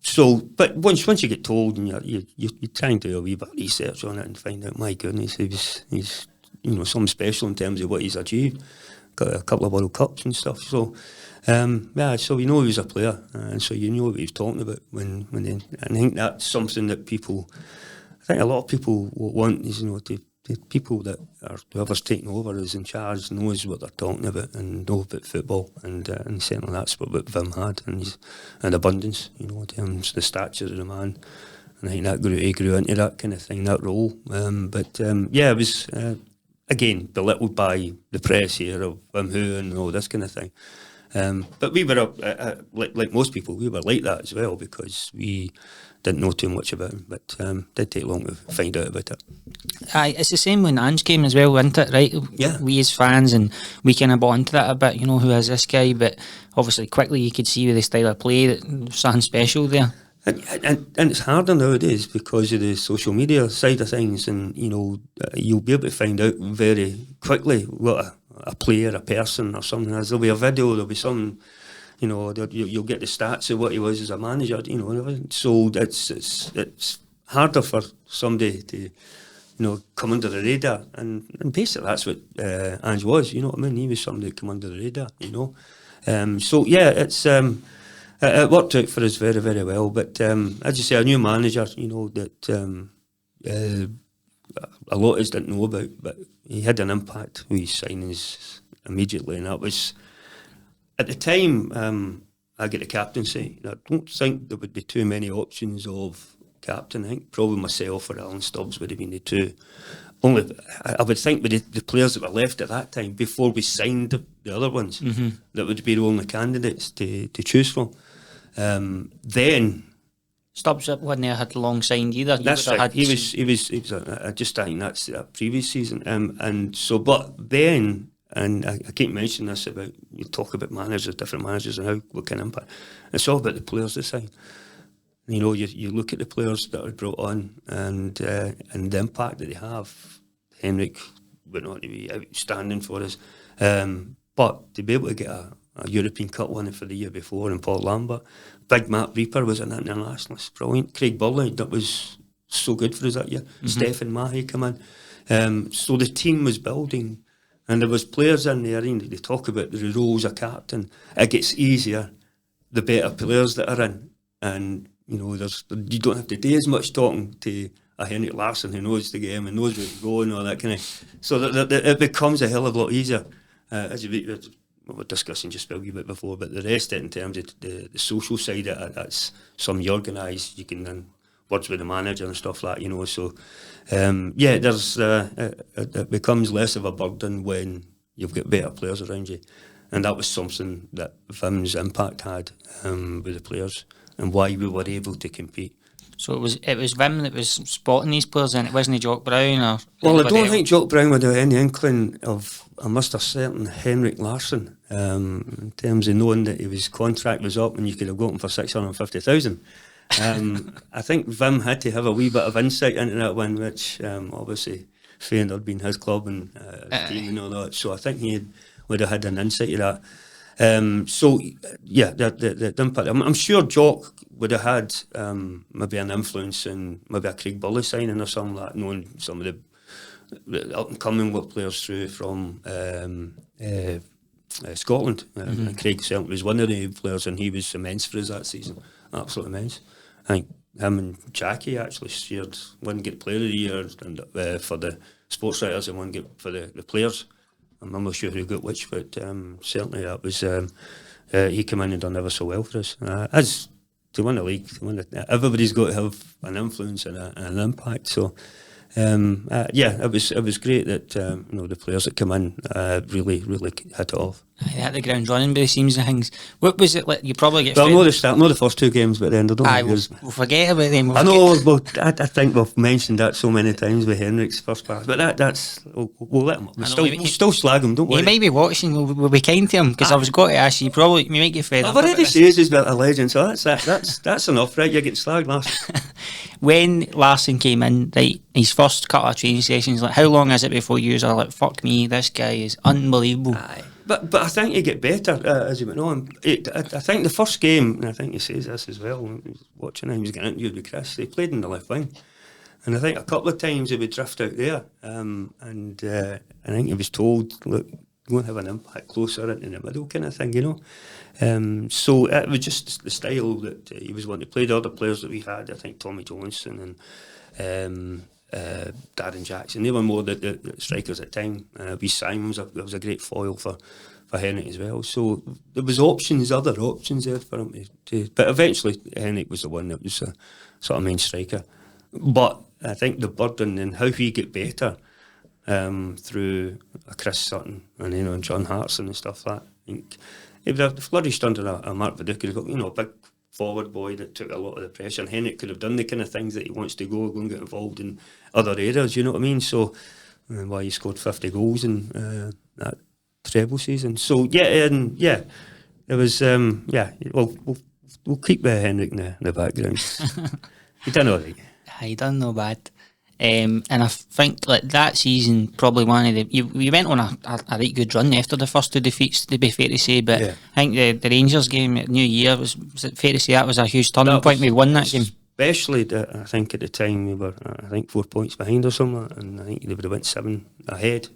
So, but once you get told, and you're trying to do a wee bit of research on it and find out, my goodness, he's you know, something special in terms of what he's achieved. Got a couple of World Cups and stuff. So, yeah, so you know he was a player, and so you knew what he was talking about when they, and I think that's something that I think a lot of people want is, you know, to people that are, whoever's taking over is in charge, knows what they're talking about and know about football, and certainly that's what Wim had, and abundance, you know, in terms of the stature of the man. And I think that he grew into that kind of thing, that role. Yeah, it was. Again, belittled by the press here of who and all this kind of thing. But we were, like most people, we were like that as well, because we didn't know too much about him, but did take long to find out about it. Aye, it's the same when Ange came as well, isn't it, right? Yeah. We as fans, and we kind of bought into that a bit, you know, who is this guy? But obviously quickly you could see with the style of play that there was something special there. And it's harder nowadays because of the social media side of things, and you know, you'll be able to find out very quickly what a player, a person or something is. There'll be a video, there'll be some, you know, you'll get the stats of what he was as a manager, you know. So it's harder for somebody to, you know, come under the radar, and basically that's what Ange was, you know what I mean? He was somebody that came under the radar, you know. So yeah, it's it worked out for us very, very well. But as you say, a new manager, you know, that a lot of us didn't know about, but he had an impact with his signings immediately, and that was, at the time, I get the captaincy. I don't think there would be too many options of captain. I think probably myself or Alan Stubbs would have been the two. Only, I would think with the players that were left at that time, before we signed the other ones, that would be the only candidates to choose from. Then Stubbs wasn't there had long signed either. That's right. He was. I just think that's that previous season. And so, but then, and I keep mentioning this about, you talk about managers, different managers, and how what kind of impact. It's all about the players they sign. You know, you look at the players that are brought on, and the impact that they have. Henrik went on to be outstanding for us, but to be able to get a European Cup winner for the year before, and Paul Lambert, Big Matt Reaper was an internationalist, brilliant. Craig Burley, that was so good for us that year. Stephen Mahy come in, so the team was building, and there was players in there. And they talk about the roles of captain. It gets easier the better players that are in, and you know, you don't have to do as much talking to a Henrik Larsson who knows the game and knows where to go and all that kind of. So that it becomes a hell of a lot easier. As we were discussing just a wee bit before, but the rest of it in terms of the social side of it, that's some you organise. You can then words with the manager and stuff like that, you know. So yeah, there's it becomes less of a burden when you've got better players around you, and that was something that Vim's impact had with the players, and why we were able to compete. So it was Vim that was spotting these players, and it wasn't Jock Brown or. Well, I don't think Jock Brown would have any inkling of a Mr. Certain Henrik Larsson in terms of knowing that his contract was up and you could have got him for 650,000. I think Vim had to have a wee bit of insight into that one, which obviously Feyenoord being his club and team and all that. So I think he would have had an insight to that. So yeah, the impact. I'm sure Jock would have had maybe an influence in maybe a Craig Bully signing or something like that, knowing some of the up and coming work players through from Scotland. And Craig certainly was one of the players, and he was immense for us that season, absolutely immense. I think him and Jackie actually shared one get Player of the Year and for the sports writers and one get for the players. I'm not sure who got which, but certainly that was he came in and done ever so well for us. As to win the league, everybody's got to have an influence and an impact. So yeah, it was great that the players that come in really hit it off. They hit the ground running by the seams and things. What was it like? You probably get. Well, not the first two games, but then we'll forget about them. I know. Well, I think we've mentioned that so many times with Henrik's first pass, but that's we'll let him. We'll still slag him. Don't worry. He might be watching. We'll be kind to him because I was going to ask you. Probably you might get fed up. I've already said he's a legend, so that's enough, right? You're getting slagged, Larson. When Larson came in, right, his first couple of training sessions, like how long is it before you are like, fuck me, this guy is unbelievable? Aye. But I think you get better as you went on. I think the first game, and I think he says this as well, when he was watching him, he was getting interviewed with Chris, they played in the left wing. And I think a couple of times he would drift out there. And I think he was told, look, go and have an impact closer into the middle kind of thing, So it was just the style that he was wanting to play. The other players that we had, I think Tommy Johnson and Darren Jackson, they were more the strikers at the time. Simon was a great foil for Henrik as well. So there was other options there for him to but eventually Henrik was the one that was a sort of main striker. But I think the burden and how he get better through a Chris Sutton and John Hartson and stuff like that. I think he would have flourished under a Mark Viduka. He's got a big forward boy that took a lot of the pressure, and Henrik could have done the kind of things that he wants to go and get involved in other areas, you know what I mean? So why he scored 50 goals in that treble season. So yeah, it was we'll keep Henrik in the background. He done all right. He done no bad. And I think like that season, probably one of the you went on a right good run after the first two defeats, to be fair to say. But yeah. I think the Rangers game at New Year was it fair to say that was a huge turning point. We won that game, especially I think at the time we were 4 points behind or something, and I think they would have went 7 ahead.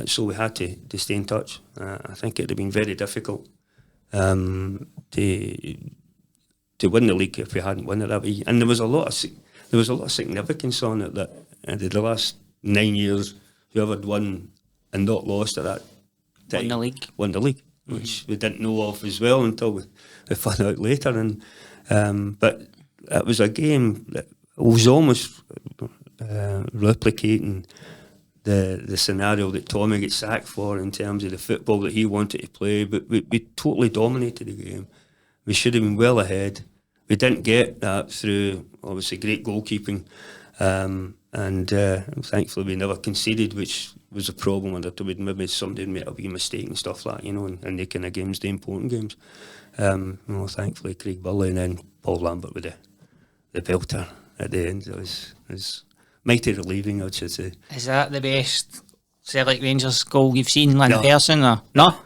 So we had to stay in touch. I think it would have been very difficult to win the league if we hadn't won it that way. And there was a lot of significance on it that in the last 9 years, whoever had won and not lost at that time won the league, which we didn't know of as well until we found out later. And but it was a game that was almost replicating the scenario that Tommy got sacked for in terms of the football that he wanted to play. But we totally dominated the game. We should have been well ahead. We didn't get that through, obviously, great goalkeeping, and thankfully we never conceded, which was a problem. And maybe somebody made a wee mistake and stuff like that, in the kind of games, the important games. Thankfully, Craig Burley and then Paul Lambert with the belter at the end. It was mighty relieving, I should say. Is that the best Celtic Rangers goal you've seen in person? Or? No?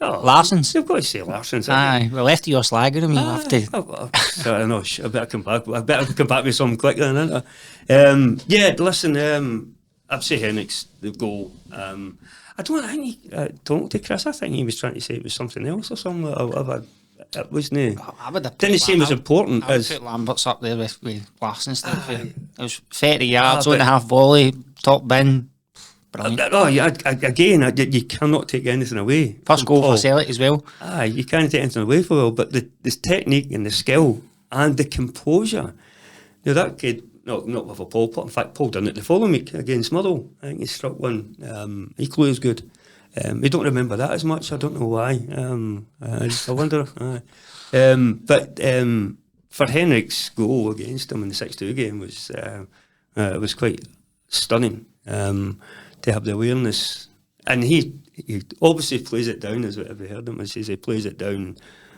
No, Larson's? You've got to say Larson's. Aye, well, after your slagging him, you have to. I don't know. I better come back with something quick then, innit? Yeah, listen, I'd say Henrik's the goal. I think he talking to Chris, I think he was trying to say it was something else or something. It wasn't. I would have didn't seem as important as. I would put Lambert's up there with Larson's stuff. It was 30 yards, 1.5 volley, top bin. Brilliant. You cannot take anything away. First goal for Celtic as well. You can't take anything away from Will, but the technique and the skill and the composure. That kid, not with a Paul, in fact, Paul done it the following week against Motherwell. I think he struck one equally as good. We don't remember that as much. I don't know why. I wonder. But for Henrik's goal against him in the 6-2 game it was quite stunning. To have the awareness, and he obviously plays it down, as whatever heard him. He says he plays it down.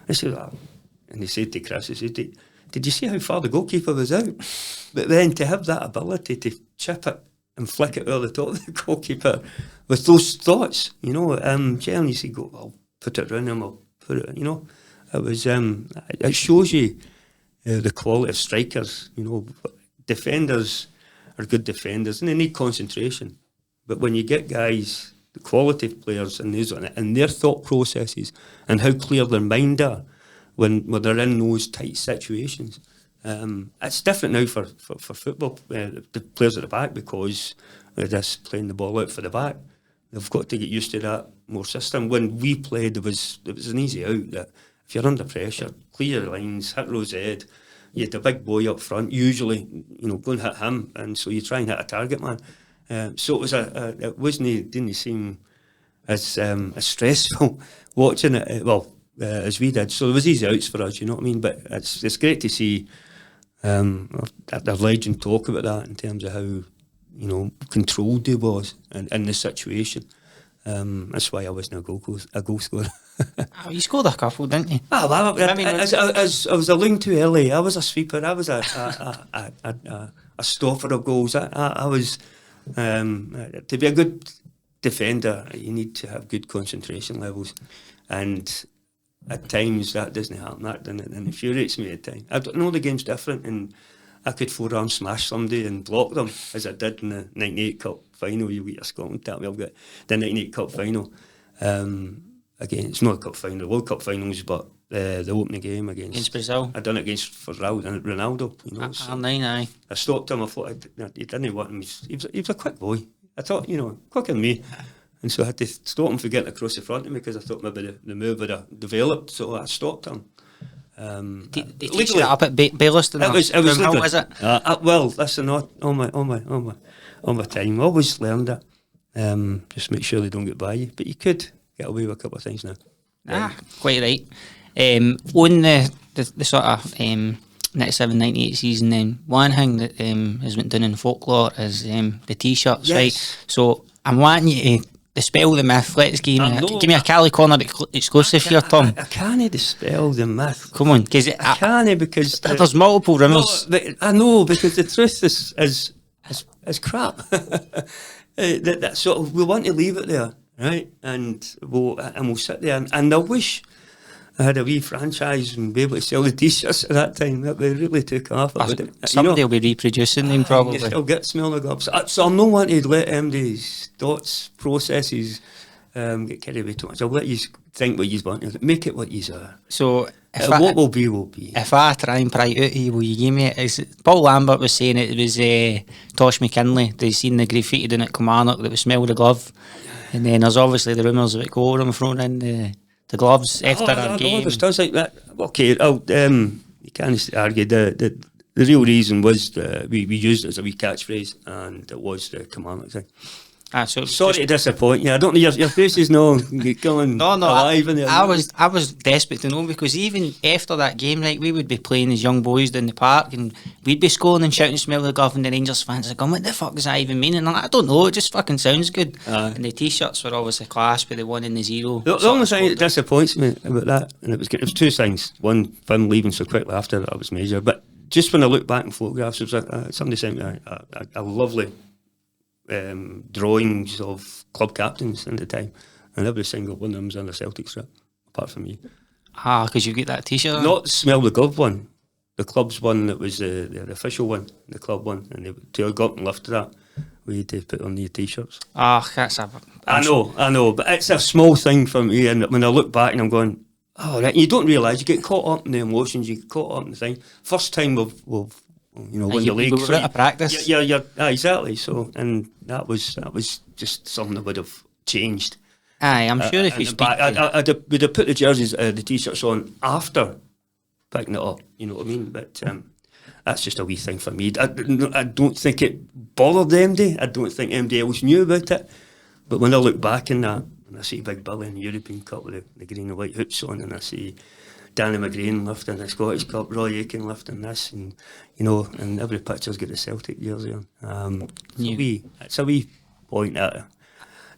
I said, and he said to Chris, he said, "Did you see how far the goalkeeper was out?" But then to have that ability to chip it and flick it over the top of the goalkeeper with those thoughts, Generally you say, go, I'll put it around him, I'll put it, It was, it shows you the quality of strikers, defenders are good defenders and they need concentration. But when you get guys, the quality of players and their thought processes and how clear their mind are when they're in those tight situations, it's different now for football, the players at the back, because of this playing the ball out for the back. They've got to get used to that more system. When we played, it was an easy out that if you're under pressure, clear your lines, hit Rose Ed, you had the big boy up front, usually, go and hit him, and so you try and hit a target man. So it was didn't seem as stressful watching it, as we did. So there was easy outs for us, you know what I mean? But it's great to see the legend talk about that in terms of how, controlled he was in the situation. That's why I wasn't a goal scorer. You scored a couple, didn't you? As I was alluding to earlier, I was a sweeper. I was a stopper of goals. I was to be a good defender, you need to have good concentration levels, and at times that doesn't happen. That infuriates me at times. I don't know, the game's different, and I could forearm smash somebody and block them, as I did in the 98 Cup final. You get your Scotland tap. I've got the 98 Cup final. Again, it's not a cup final, World Cup finals, but the opening game against Brazil. I done it against Ronaldo. So 9-9. I stopped him. I thought he didn't want him. He was a quick boy. I thought, quicker than me. And so I had to stop him from getting across the front of me, because I thought maybe the move would have developed. So I stopped him. They teach you up at Bayless? It was how was it? Well, listen, all my time, I always learned that. Just make sure they don't get by you. But you could get away with a couple of things now. Quite right. On the sort of 97-98 season, then one thing that has went down in folklore is the T-shirts, yes. right? So I'm wanting you to dispel the myth. Let's give me a Caley Corner exclusive here, Tom. I can't dispel the myth. Come on, because I can't, because there's multiple rumours. I know, because the truth is crap. that sort of, we want to leave it there, right? And we'll sit there, and I wish I had a wee franchise and be able to sell the T-shirts at that time. That would really took off. Somebody will be reproducing them probably. You still get smelling up. So I'm not wanting to let MD's thoughts, processes get carried away too much. I'll let you think what you want. Make it what you are. So what will be, will be. If I try and pry it out of you, will you give me it? Paul Lambert was saying it was Tosh McKinley. They seen the graffiti down at Kilmarnock that was smell the glove. And then there's obviously the rumours about Gorham throwing in the gloves after our game. There's stuff like that. Okay, you can't argue. The real reason was we used it as a wee catchphrase, and it was the Kilmarnock thing. So sorry to disappoint you. I don't know, your face is going alive in there. I was desperate to know, because even after that game, right, we would be playing as young boys down the park, and we'd be scoring and shouting "Smell the glove," and the Rangers fans are going, "What the fuck does that even mean?" And I'm like, I don't know, it just fucking sounds good. And the T-shirts were obviously class with the 1 and the 0. The only thing that disappoints me about that, and it was two things. One, Finn leaving so quickly after that was major, but just when I look back in photographs, it was somebody sent me a lovely drawings of club captains in the time, and every single one of them was on the Celtic strip, apart from me. Because you get that T-shirt? Not the Smell the Glove one, the club's one that was the official one, the club one, and they got and lifted that. We had to put on the T-shirts. That's I know, but it's a small thing for me, and when I look back and I'm going, oh, right, you don't realise, you get caught up in the emotions, you get caught up in the thing. First time we've win the league. We were out of practice. Yeah, exactly. So, and that was just something that would have changed. Aye, I'm sure if you speak, we'd have put the jerseys, the T-shirts on after picking it up. You know what I mean? But that's just a wee thing for me. I don't think it bothered MD. I don't think MD else knew about it. But when I look back in that, and I see Big Billy in the European Cup with the green and white hoops on, and I see Danny McGrain lifting the Scottish Cup, Roy Aitken lifting this, and and every picture's got the Celtic jersey on. It's a wee point at it.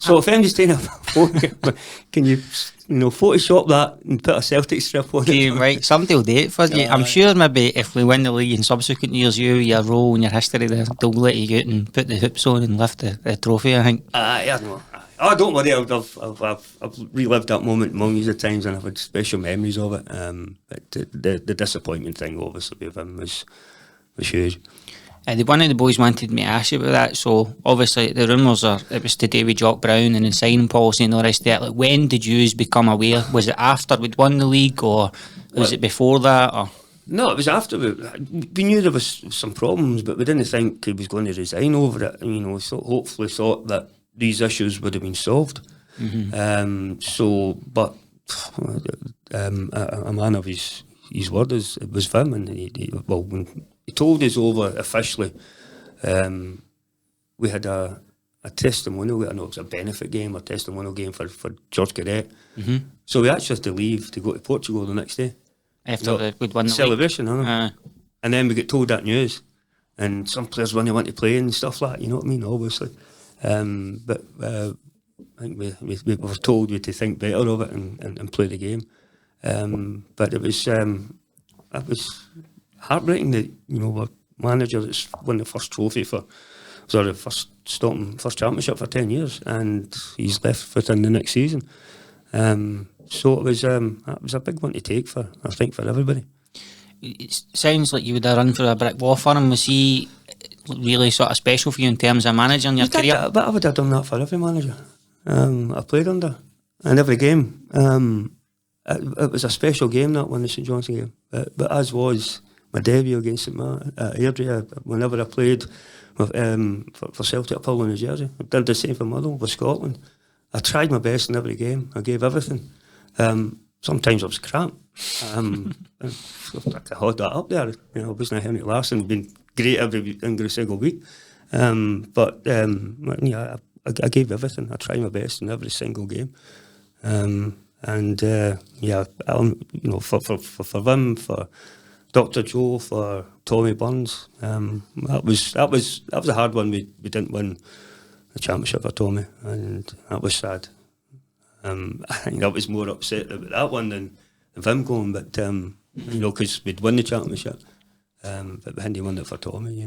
So if anybody's taking a photo, can you Photoshop that and put a Celtic strip on it? Right, somebody will do it for you. I'm sure maybe if we win the league in subsequent years, your role and your history, they'll let you go out and put the hoops on and lift the trophy, I think. I know. Oh, don't worry, I've relived that moment millions of times and I've had special memories of it. But the disappointment thing, obviously, with him was huge. One of the boys wanted me to ask you about that. So obviously the rumours are it was to do with Jock Brown and the signing policy and all the rest of that. Like, when did you become aware? Was it after we'd won the league, or was it before that? Or no, it was after. We knew there was some problems, but we didn't think he was going to resign over it. Hopefully thought that these issues would have been solved. Mm-hmm. A man of his word it was him, and when he told us over officially, we had a testimonial. I know it was a benefit game, a testimonial game for George Garrett. Mm-hmm. So we actually had to leave to go to Portugal the next day after we'd won the celebration. League. And then we get told that news, and some players wouldn't want to play and stuff like that. You know what I mean? Obviously, but I think we were told we had to think better of it and play the game. But it was heartbreaking that our manager that's won the first trophy first championship for 10 years, and he's left within the next season. So it was a big one to take for everybody. It sounds like you would have run for a brick wall for him. Was he really sort of special for you in terms of managing your career? But I would have done that for every manager I played under, and every game. It was a special game, that one, the St Johnstone game. But as was my debut against St Airdrie, whenever I played for Celtic, I pulled on the jersey. I did the same for Motherwell with Scotland. I tried my best in every game. I gave everything. Sometimes I was crap. I could hold that up there. Wasn't Henrik Larsson been great every single week. But I gave everything. I tried my best in every single game. For them, for Dr. Joe, for Tommy Burns, that was a hard one. We didn't win the championship for Tommy, and that was sad. I think I was more upset about that one than him going, but because we'd won the championship, but we hadn't won it for Tommy.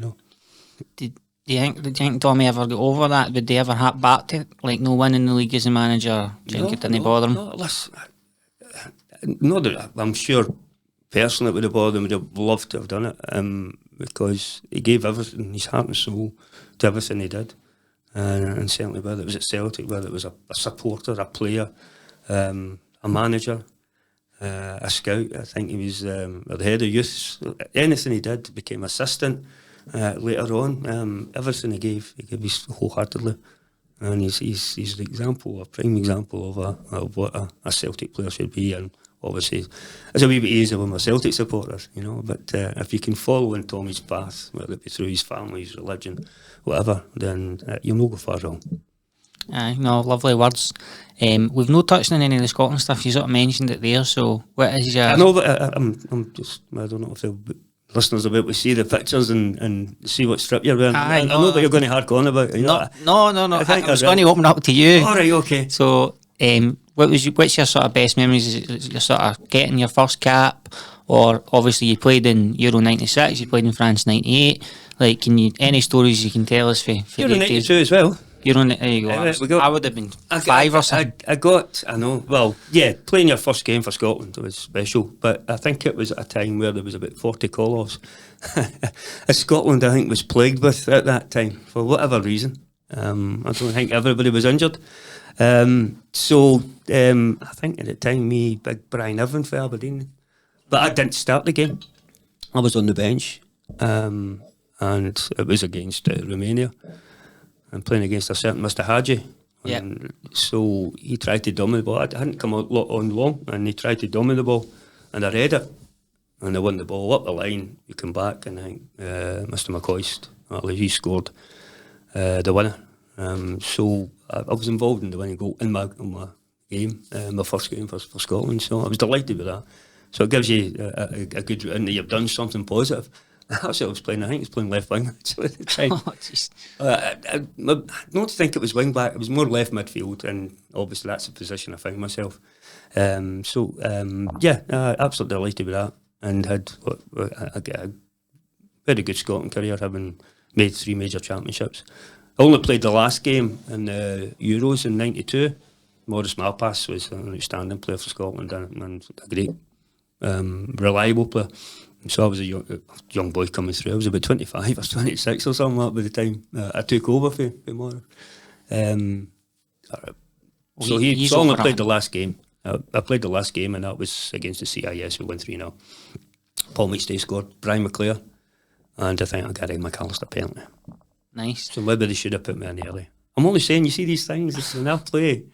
Do you think Tommy ever got over that? Would they ever hop back to no winning the league as a manager? Do you think it didn't bother him? No, I'm sure personally it would have bothered him. Would have loved to have done it, because he gave everything, his heart and soul, to everything he did, and certainly whether it was at Celtic, whether it was a supporter, a player, a manager, a scout. I think he was the head of youth. Anything he did, became assistant. Later on, everything he gave his wholeheartedly, and he's the example, a prime example of what a Celtic player should be. And obviously, it's a wee bit easier when we're Celtic supporters, But if you can follow in Tommy's path, whether it be through his family, his religion, whatever, then you'll not go far wrong. Lovely words. We've not touched on any of the Scotland stuff. You sort of mentioned it there. So what is your? I know, but I'm just. I don't know if the listeners will be able to see the pictures and see what strip you're wearing. I know that you're going to hark on about. No. I was going to open up to you. All right, okay. So, what's your sort of best memories? Is it your sort of getting your first cap, or obviously you played in Euro '96, you played in France '98. Like, any stories you can tell us for Euro '92 as well. There you go. I would have been 5 or something. I know. Well, yeah, playing your first game for Scotland was special, but I think it was at a time where there was about 40 call-offs. Scotland, I think, was plagued with at that time for whatever reason. I don't think everybody was injured. So I think at the time, big Brian Evans for Aberdeen, but I didn't start the game. I was on the bench, and it was against Romania. And playing against a certain Mr. Hadji. Yeah. So he tried to dummy the ball. I hadn't come on long, and he tried to dummy the ball, and I read it, and I won the ball up the line. We come back, and I think Mr. McCoist, he scored the winner. So I was involved in the winning goal in my game, my first game for Scotland. So I was delighted with that. So it gives you a good routine that you've done something positive. Actually, I think I was playing left wing actually at the time. Oh, jeez. I don't think it was wing back. It was more left midfield, and obviously that's the position I found myself. Absolutely delighted with that, and had a very good Scotland career, having made 3 major championships. I only played the last game in the Euros in '92. Maurice Malpass was an outstanding player for Scotland and a great, reliable player. So I was a young boy coming through. I was about 25 or 26 or something like that by the time I took over for Maurice. So he only played the last game. I played the last game, and that was against the CIS. We won 3-0. Paul McStay scored, Brian McClare, and I think I got Gary McAllister penalty. Nice. So maybe they should have put me in early. I'm only saying, you see these things, when I play,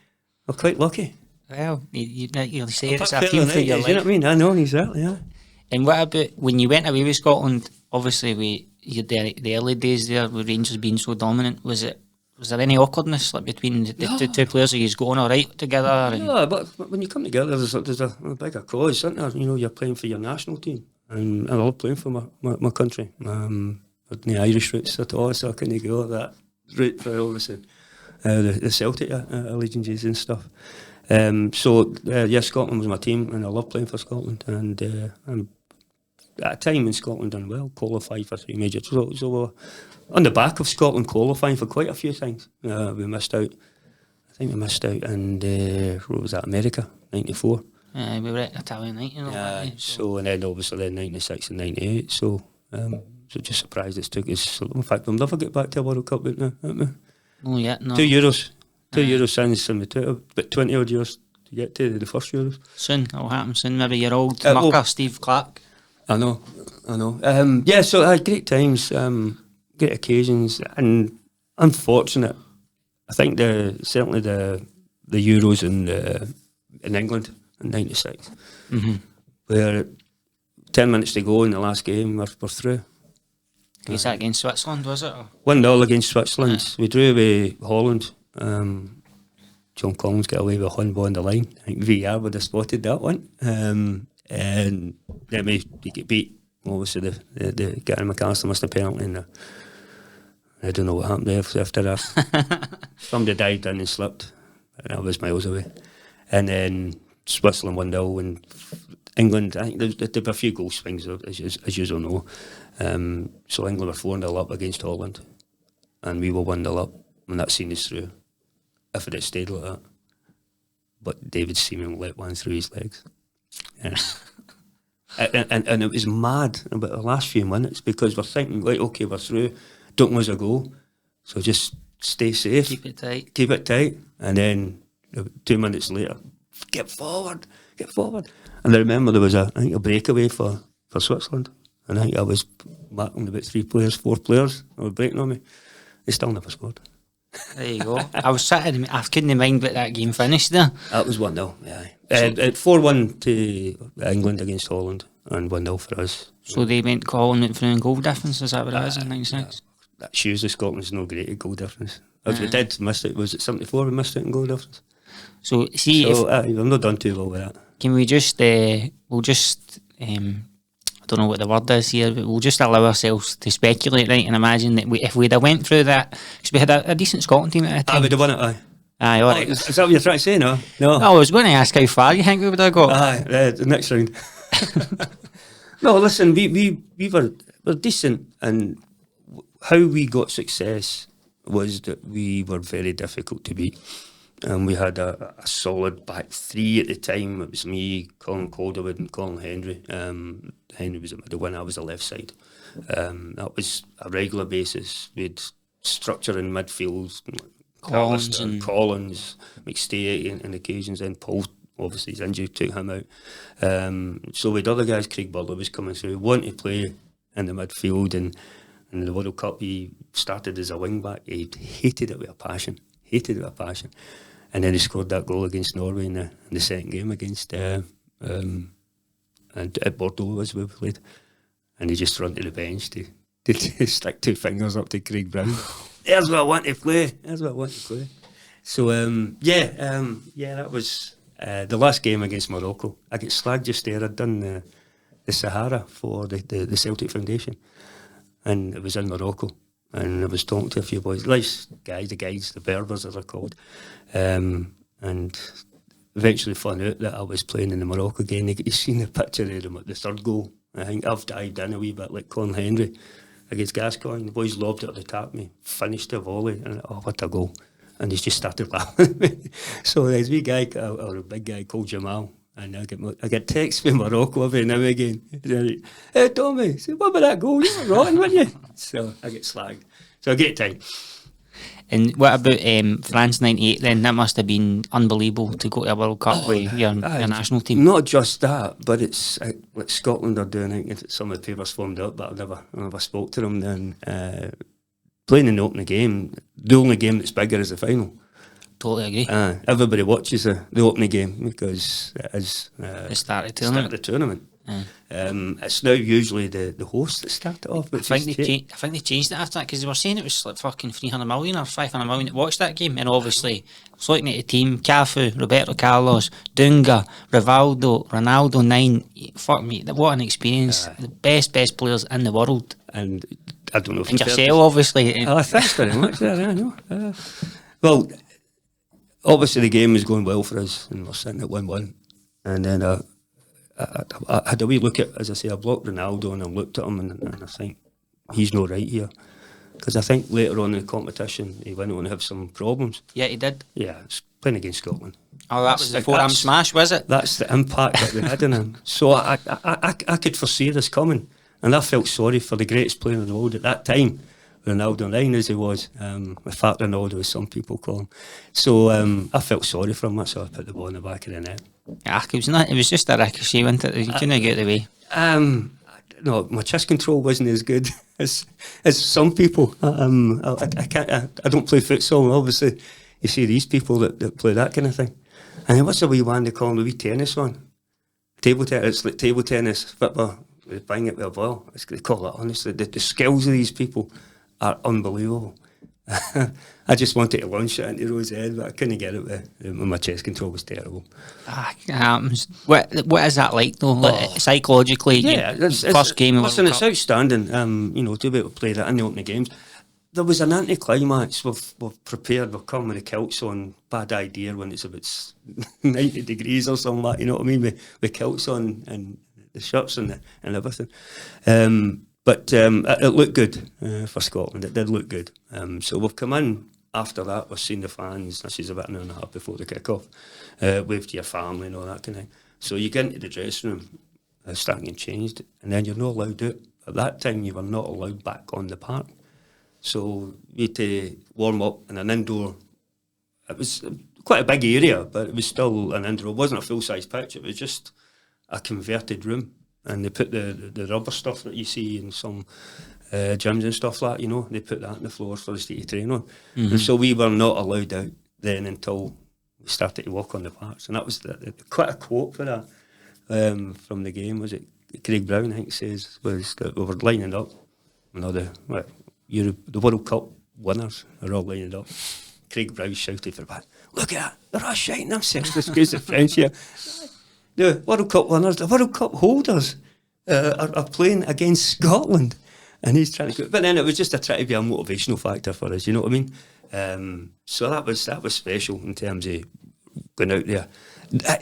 I'm quite lucky. Well, you'll say it's a team for your life. You know what I mean? I know, exactly, yeah. And what about when you went away with Scotland? Obviously, the early days there with Rangers being so dominant, was there any awkwardness like between the two players? Are you going all right together? Yeah, but when you come together, there's a bigger cause, isn't there? You know, you're playing for your national team, and I love playing for my country. The Irish roots at all, so I couldn't go that route for obviously the Celtic allegiances and stuff. Scotland was my team, and I love playing for Scotland. And at a time when Scotland done well, qualified for 3 major. So on the back of Scotland qualifying for quite a few things, we missed out. I think we missed out in what was that, America, '94. We were at Italian night, you know. Yeah. So and then obviously then '96 and '98. So just surprised it took us. In fact, we'll never get back to a World Cup, won't we? No, yet no. 2 Euros. 2 Euros since, and we took about 20 odd years to get to the first Euros. Soon, it'll happen soon. Maybe your old mucker, Steve Clark. I know. So I had great times, great occasions, and unfortunate. I think certainly the Euros in England in '96, where 10 minutes to go in the last game, we're through. Was that against Switzerland, was it? 1-0 against Switzerland. We drew with Holland. John Collins got away with one ball on the line. I think VR would have spotted that one. And then we get beat. Obviously, the Gary McAllister missed a penalty. And I don't know what happened there after that. Somebody dived in and slipped. And I was miles away. And then Switzerland 1-0, and England, I think there were a few goal swings, as you all know. So England were 4-0 up against Holland, and we were 1-0 up, and that seen us through if it had stayed like that. But David Seaman let one through his legs. Yeah. and it was mad about the last few minutes, because we're thinking, like, okay, we're through, don't lose a goal, so just stay safe. Keep it tight. And then 2 minutes later, get forward. And I remember there was a breakaway for Switzerland, and I think I was marking about 4 players that were breaking on me. They still never scored. There you go. I couldn't mind what that game finished there. That was 1-0, yeah. 4-1 to England against Holland, and 1-0 for us. So they went through in goal difference, is that what it is in '96? That's usually Scotland's no great at goal difference. If we did miss it, was it 74 we missed it in goal difference? So see, I'm not done too well with that. Can we just, I don't know what the word is here, but we'll just allow ourselves to speculate, right, and imagine that if we'd have went through that, because we had a decent Scotland team at the time. I would have won it, aye. Aye, all right. Is that what you're trying to say, no? No, I was going to ask how far you think we would have got. Aye, the next round. No, listen, we were decent, and how we got success was that we were very difficult to beat. And we had a solid back 3 at the time. It was me, Colin Calderwood and Colin Henry. Henry was the middle one, I was the left side. That was a regular basis. We had structure in midfield. Collins, McStay on occasions, then Paul, obviously his injury took him out. So with other guys, Craig Burley was coming through, wanting to play in the midfield, and in the World Cup he started as a wing back. He hated it with a passion. And then he scored that goal against Norway in the second game against and at Bordeaux as we played. And he just run to the bench to stick 2 fingers up to Craig Brown. There's what I want to play. So that was the last game against Morocco. I get slagged just there. I'd done the the Sahara for the Celtic Foundation, and it was in Morocco. And I was talking to a few boys, nice guys, the guides, the Berbers as they're called, and eventually found out that I was playing in the Morocco game. You seen the picture of them at the third goal. I think I've dived in a wee bit like Colin Henry against Gascoigne. The boys lobbed it at the tap me, finished a volley, and oh, what a goal. And he's just started laughing at me. So there's a wee guy, or a big guy called Jamal, and I get texts from Morocco every now and again. Hey Tommy, say, what about that goal? You were rotten, weren't you? So I get slagged. So a great time. And what about France '98 then? That must have been unbelievable to go to a World Cup with your national team. Not just that, but it's like Scotland are doing. I think some of the papers formed up, but I never spoke to them then. Playing in the opening game, the only game that's bigger is the final. Totally agree. Everybody watches the opening game because it is the start of the tournament. It's now usually the host that start it off. I think they changed it after that because they were saying it was like fucking 300 million or 500 million that watched that game, and obviously I was looking at the team: Cafu, Roberto Carlos, Dunga, Rivaldo, Ronaldo 9. Fuck me, what an experience! The best players in the world. And I don't know if and yourself, obviously. Thanks very much. I know. Well, obviously the game was going well for us, and we're sitting at 1-1, and then I had a wee look at, as I say, I blocked Ronaldo and I looked at him and I think he's not right here, because I think later on in the competition he went on to have some problems. Yeah, he did. Yeah, it's playing against Scotland. Oh, that was the forearm smash, was it? That's the impact that they had on him. So I could foresee this coming, and I felt sorry for the greatest player in the world at that time, Ronaldo 9 as he was. In fact, Ronaldo as some people call him. So I felt sorry for him. That's why I put the ball in the back of the net. Yeah, it was just a ricochet, wasn't it? You couldn't get the way. No, my chest control wasn't as good as some people. I can't. I don't play futsal. Obviously, you see these people that play that kind of thing. And then what's the wee one they call them, the wee tennis one? Table tennis. It's like table tennis, football. They bang it with a ball. They call it, honestly. The skills of these people are unbelievable. I just wanted to launch it into Rose's head, but I couldn't get it with my chest control was terrible. It happens. What is that like though? Like, psychologically, yeah, first game. Listen, it's outstanding. To be able to play that in the opening games. There was an anticlimax. We've prepared. We've come with the kilts on. Bad idea when it's about 90 degrees or something like that. You know what I mean? With kilts on and the shirts and everything. But it looked good for Scotland. It did look good. So we've come in after that. We've seen the fans. This is about an hour and a half before the kick-off. Wave to your family and all that kind of thing. So you get into the dressing room, starting and changed, and then you're not allowed out. At that time, you were not allowed back on the park. So we had to warm up in an indoor. It was quite a big area, but it was still an indoor. It wasn't a full-size pitch. It was just a converted room. And they put the rubber stuff that you see in some gyms and stuff like that, they put that on the floor for us to train on. Mm-hmm. And so we were not allowed out then until we started to walk on the parks. And that was quite a quote for that from the game. Was it Craig Brown, I think, says, was that we were lining up. The World Cup winners are all lining up. Craig Brown shouted for that. Look at that, they're all shouting themselves. Excuse the French here. The World Cup winners, the World Cup holders are playing against Scotland, and he's trying to. But then it was just try to be a motivational factor for us. You know what I mean? So that was special in terms of going out there.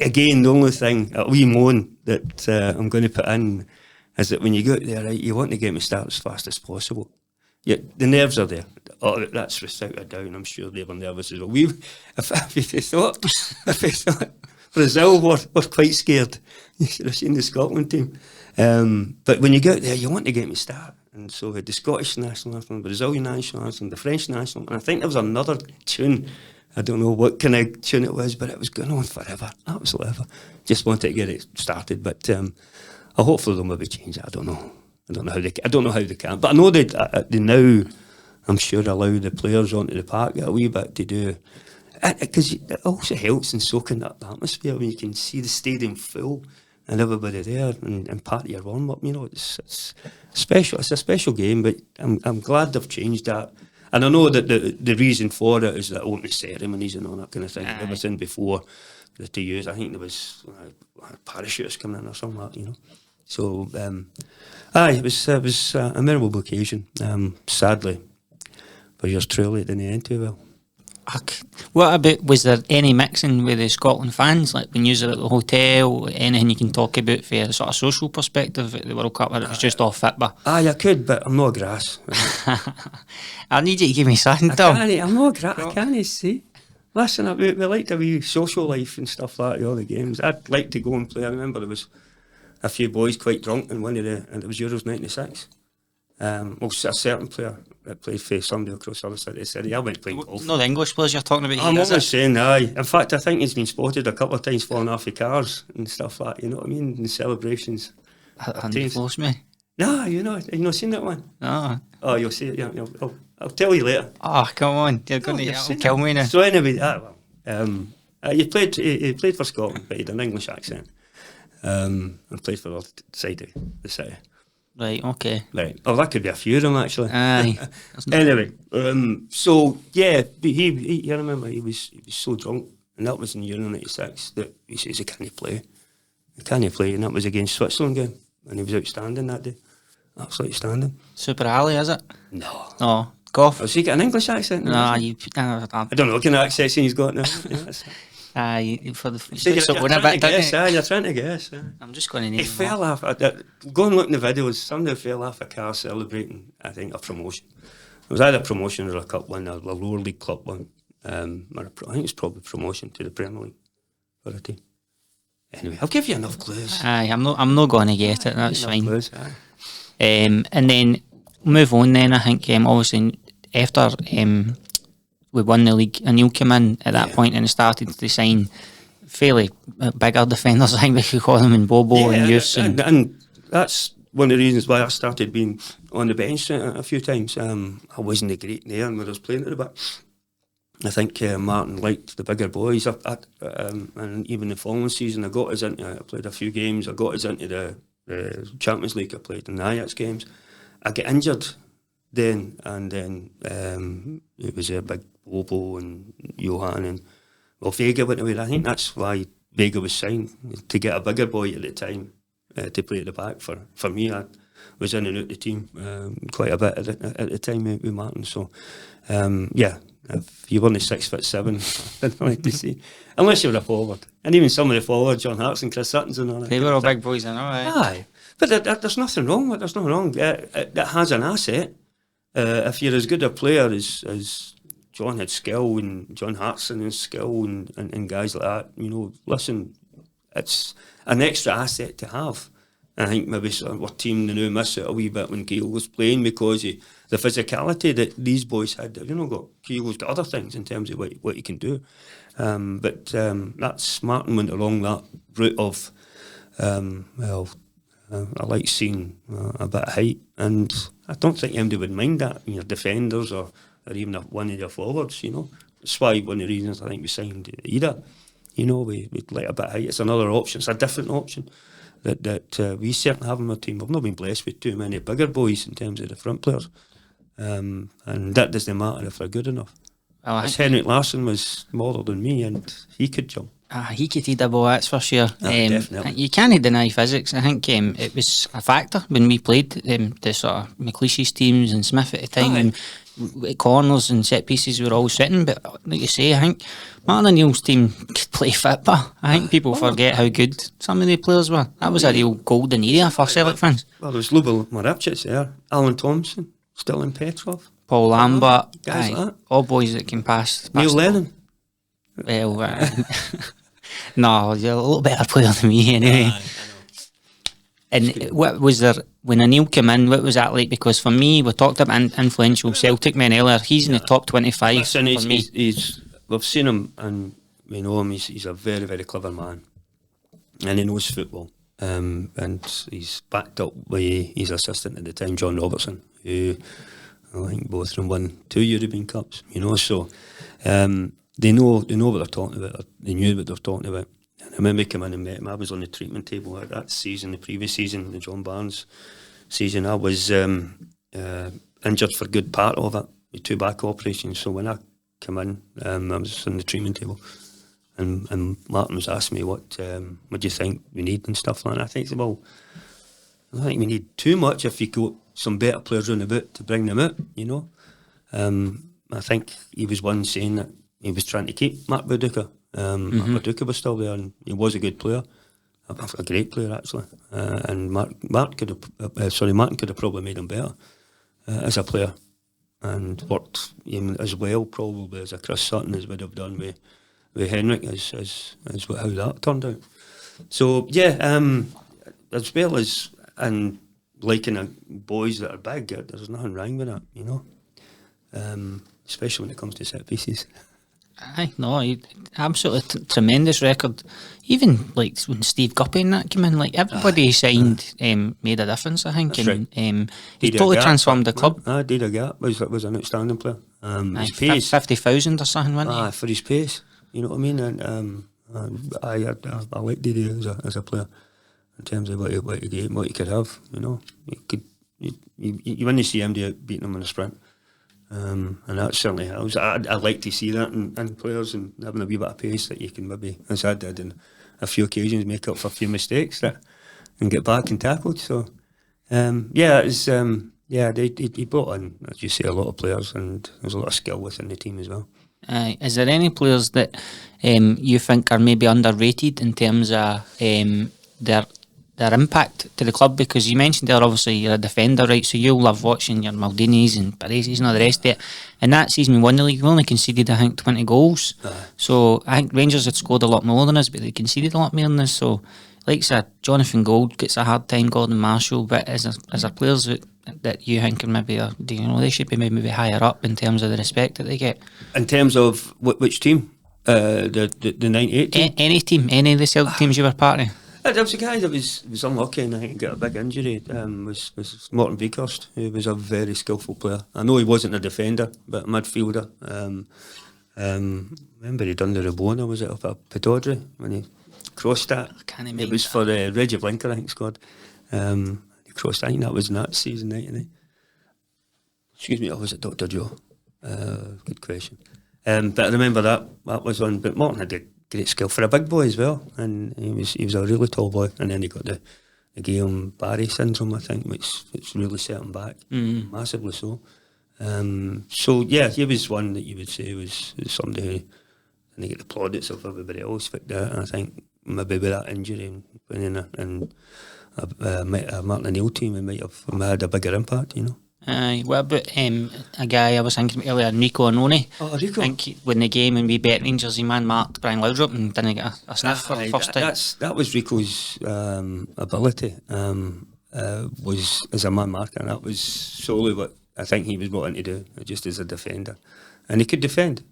Again, the only thing a wee moan that I'm going to put in is that when you go out there, right, you want the game to start as fast as possible. Yeah, the nerves are there. Oh, that's without a doubt. I'm sure they were nervous as well. If they thought. Brazil were quite scared. You should have seen the Scotland team. But when you get there, you want the game to start. And so we had the Scottish national anthem, the Brazilian national anthem, the French national anthem, and I think there was another tune. I don't know what kind of tune it was, but it was going on forever. Absolutely ever. Just wanted to get it started. But hopefully they'll maybe change it. I don't know. I don't know how they can. But I know they now, I'm sure, allow the players onto the park a wee bit to do. Because it also helps in soaking up the atmosphere when you can see the stadium full and everybody there and part of your warm-up. It's special. It's a special game, but I'm glad they've changed that. And I know that the reason for it is the opening ceremonies and all that kind of thing. Everything before the 2 years, I think there was parachutes coming in or something like that, So, it was a memorable occasion. Sadly, for yours truly, it didn't end too well. What about, was there any mixing with the Scotland fans, like when you were at the hotel, anything you can talk about for a sort of social perspective at the World Cup, or it was just off football? I could, but I'm not grass. I need you to give me something, Tom. I'm not grass. I can't see. Listen, we like to be social life and stuff like that, all the games. I'd like to go and play. I remember there was a few boys quite drunk in one of the, and it was Euros 96. A certain player that played for somebody across the other side of the city. I went to play golf. No, the English players you're talking about. I'm always saying, aye. In fact, I think he's been spotted a couple of times falling off of cars and stuff like that, you know what I mean? In celebrations. And close me. No, you've not seen that one? No. Oh, you'll see it, yeah. I'll tell you later. Oh, come on. You're going to kill me now. So anyway, he played for Scotland, but he had an English accent. And played for the other side of the city. Right, okay. Right. Oh, that could be a few of them, actually. Aye. Anyway, so, yeah, I remember he was so drunk, and that was in Euro 96, that he says he can't play. He can't play, and that was against Switzerland game, and he was outstanding that day. Absolutely outstanding. Super Ali, is it? No. Oh, golf? Has he got an English accent? No, I don't know what kind of accent he's got now. For the you're trying to guess. I'm just going to name he fell off. Go and look in the videos. Somebody fell off a car celebrating, I think, a promotion. It was either a promotion or a cup one, a lower league club one. I think it's probably promotion to the Premier League for a team. Anyway, I'll give you enough clues. Aye, I'm not going to get it. That's fine. Clues, and then move on. Then I think obviously after we won the league, and Neil came in at that point and started to sign fairly bigger defenders. I think we could call them, in Bobo and Youth. And that's one of the reasons why I started being on the bench a few times. I wasn't a great there when I was playing at the back. I think Martin liked the bigger boys, and even the following season I played a few games. I got us into the Champions League. I played in the Ajax games. I get injured then, and then it was a big Bobo and Johan, and Vega went away. I think that's why Vega was signed, to get a bigger boy at the time to play at the back. For me, I was in and out the team quite a bit at the time with Martin. So if you weren't 6'7", I didn't like to see, unless you were a forward. And even some of the forwards, John Hartson and Chris Sutton's and all that. They were all big boys, I know, right? Aye, but there's nothing wrong with it. There's nothing wrong. It has an asset. If you're as good a player as John had skill, and John Hartson has skill, and guys like that, listen, it's an extra asset to have. I think maybe our team now miss it a wee bit when Caley was playing, because of the physicality that these boys had. Caley's got other things in terms of what he can do. But that's Martin went along that route of, I like seeing a bit of height, and I don't think anybody would mind that in your defenders or even one of your forwards. That's why one of the reasons I think we signed Ida. We'd like a bit of height. It's another option. It's a different option that we certainly have in our team. We've not been blessed with too many bigger boys in terms of the front players, and that doesn't matter if they're good enough. Henrik Larsson was smaller than me, and he could jump. He could hit the ball, that's for sure. Definitely. You can't deny physics. I think it was a factor when we played the sort of McLeish's teams and Smith at the time, and corners and set pieces were all sitting. But like you say, I think Martin O'Neill's team could play football. I think people forget how good some of the players were. That was a real golden era for Celtic fans. Well, there was Lubel Marapchits there, Alan Thompson, still in Petrov, Paul Lambert, guys like that. All boys that can pass. Neil Lennon. Well, no, you're a little better player than me anyway. And what was there when O'Neill came in? What was that like? Because for me, we talked about influential Celtic men earlier. He's in the top 25. Listen, for me. we've seen him and we know him. He's a very, very clever man, and he knows football. And he's backed up by his assistant at the time, John Robertson, who I think both of them won 2 European Cups. So they know what they're talking about. They knew what they were talking about. And I remember coming in and met him. I was on the treatment table that season, the previous season, the John Barnes season. I was injured for a good part of it with 2 back operations. So when I came in, I was on the treatment table, and Martin was asking me what do you think we need and stuff like that. I think, well, I don't think we need too much if you got some better players on the boot to bring them out, you know. I think he was one saying that he was trying to keep Mark Viduka. Mark Viduka was still there, and he was a good player, a great player actually. And Martin could have probably made him better as a player, and worked him as well probably as a Chris Sutton as would have done with Henrik as how that turned out. So yeah, as well as and liking boys that are big, there's nothing wrong with that, you know. Especially when it comes to set pieces. Aye, no, absolutely tremendous record. Even like when Steve Guppy and that came in, like everybody he signed made a difference, I think. That's and he totally transformed the club. Dida Gap was an outstanding player. His Aye, pace, 50,000 or something, wasn't he? for his pace, you know what I mean. And I like Dida as a player in terms of what he could have. You know, you wouldn't see him beating him in a sprint. And that certainly helps. I like to see that in players, and having a wee bit of pace that you can maybe, as I did in a few occasions, make up for a few mistakes and get back and tackled. So he brought in, as you say, a lot of players, and there's a lot of skill within the team as well. Is there any players that you think are maybe underrated in terms of their impact to the club? Because you mentioned there, obviously you're a defender, right, so you'll love watching your Maldinis and Paresis and all the rest of it. And that season we won the league, we only conceded I think 20 goals. So I think Rangers had scored a lot more than us, but they conceded a lot more than us. So like I said, Jonathan Gold gets a hard time, Gordon Marshall, but is there players that you think are maybe, do you know, they should be maybe higher up in terms of the respect that they get? In terms of which team? The 98 team? Any team, any of the Celtic teams you were part of? There was a guy that was unlucky and I think got a big injury. Was Morton Beakhurst, who was a very skillful player. I know he wasn't a defender, but a midfielder. Remember he done the Rabona, was it, of a Pataudry when he crossed that? I can't remember. It was for Reggie Blinker, I think, scored. He crossed. I think that was in that season, 99. Excuse me, or was it Dr. Joe? Good question. But I remember that was one. But Morton had a great skill for a big boy as well, and he was a really tall boy. And then he got the Guillain-Barré syndrome, I think, which really set him back massively. So yeah, he was one that you would say was somebody who didn't get the plaudits of everybody else. But I think maybe with that injury and playing in a Martin O'Neill team, he might have had a bigger impact, you know. What about a guy I was thinking earlier, Rico Anoni? Oh, Rico. I think when the game and we bet Rangers, he man-marked Brian Laudrup and didn't get a sniff for the first time. That was Rico's ability, was as a man-marker, and that was solely what I think he was brought in to do, just as a defender. And he could defend.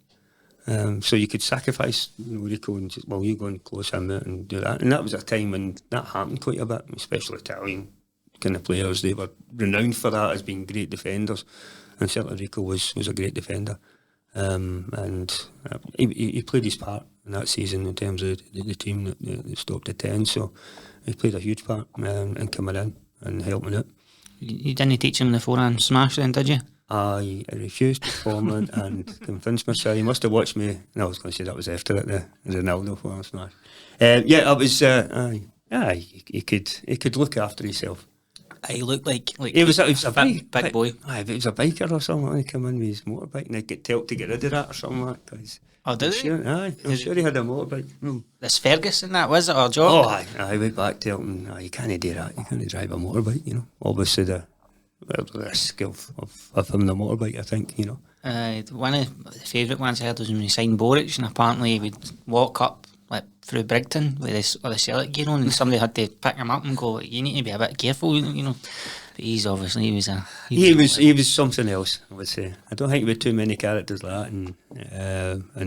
So you could sacrifice Rico and just, you go and close him out and do that. And that was a time when that happened quite a bit, especially Italian kind of players. They were renowned for that as being great defenders, and certainly Rico was a great defender. And he played his part in that season in terms of the team that stopped at 10. So he played a huge part in coming in and helping out. You didn't teach him the forehand smash then, did you? I refused to form it and convinced myself. He must have watched me. No, I was going to say that was after it, the Ronaldo forehand smash. I was. He could look after himself. He looked like he was a big boy. Aye, if it was a biker or something, he come in with his motorbike and he'd get told to get rid of that or something like that. Oh, did he? I'm sure he had a motorbike. This Ferguson, that was it, or Jock? Oh, aye, went back to him. You can't do that. You can't drive a motorbike, you know. Obviously, the skill of him, the motorbike, I think, you know. One of the favourite ones I heard was when he signed Boric, and apparently he would walk up like through Brigton with the Celtic gear on, and somebody had to pick him up and go, you need to be a bit careful, you know. But he was something else, I would say. I don't think there were too many characters like that in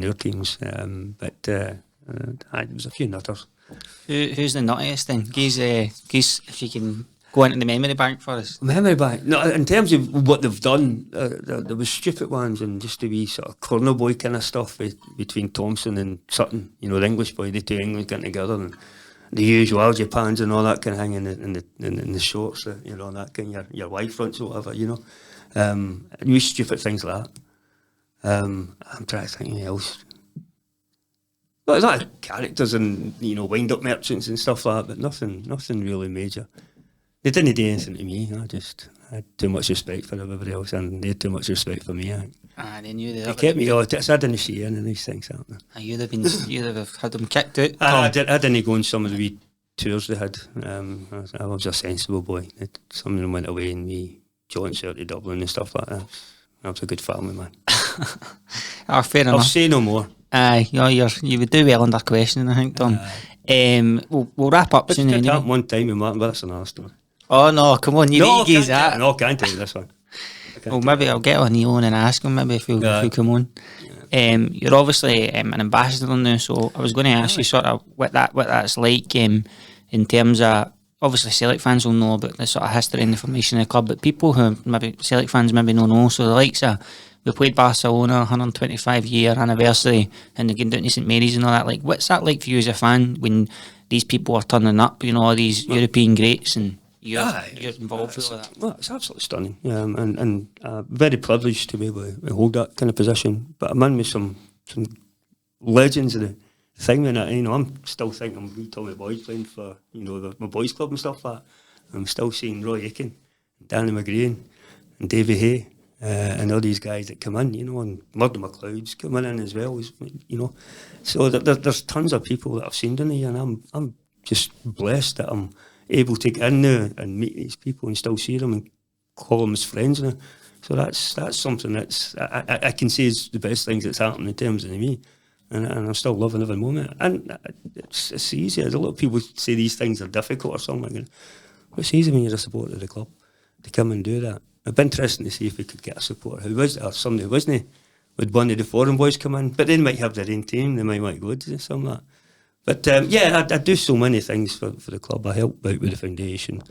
our teams, but there was a few nutters. Who's the nuttiest then? Geez, if you can go into the memory bank for us. Memory bank? No, in terms of what they've done, there was stupid ones and just the wee sort of corner boy kind of stuff between Thompson and Sutton. You know, the English boy, the two England getting together, and the usual Japans and all that kind of hanging in the shorts, you know, that kind of your wide fronts or whatever, you know. Wee stupid things like that. I'm trying to think anything else. Well, there's a lot of characters and, you know, wind-up merchants and stuff like that, but nothing really major. They didn't do anything to me. I had too much respect for everybody else, and they had too much respect for me. They knew they kept me all. I didn't see any of these things happening. You'd have had them kicked out. I didn't go on some of the wee tours they had. I was a sensible boy. Some of them went away and we joints out to Dublin and stuff like that. I was a good family man. Fair enough. I'll say no more. You would do well under questioning, I think, Tom. We'll wrap up soon. Anyway. One time with Martin, but that's another story. Oh no, come on, you need to use that. No, I can't tell you this one. Well, maybe I'll get on Neil and ask him maybe if he'll come on. You're obviously an ambassador now, so I was going to ask you sort of what that's like in terms of, obviously Celtic fans will know about the sort of history and the formation of the club, but people who maybe Celtic fans maybe don't know, so the likes of, we played Barcelona 125-year anniversary and they came down to St Mary's and all that. Like, what's that like for you as a fan when these people are turning up, all these European greats, and you're involved with all that? Well, it's absolutely stunning, and very privileged to be able to hold that kind of position. But I'm in with some legends of the thing, and I'm still thinking I'm wee Tommy Boyd playing for my boys club and stuff like that. I'm still seeing Roy Aitken, Danny McGree, and Davy Hay. And all these guys that come in, and Murdo McLeod's coming in as well, So there's tons of people that I've seen down here, and I'm just blessed that I'm able to get in there and meet these people and still see them and call them as friends now. So that's something that's I can say is the best things that's happened in terms of me, and I'm still loving every moment. And it's easy. A lot of people say these things are difficult or something. It's easy when you're a supporter of the club to come and do that. It'd be interesting to see if we could get a supporter or somebody who wasn't, with one of the foreign boys come in, but they might have their own team, they might want to go to something like that. But I do so many things for the club. I help out with the foundation,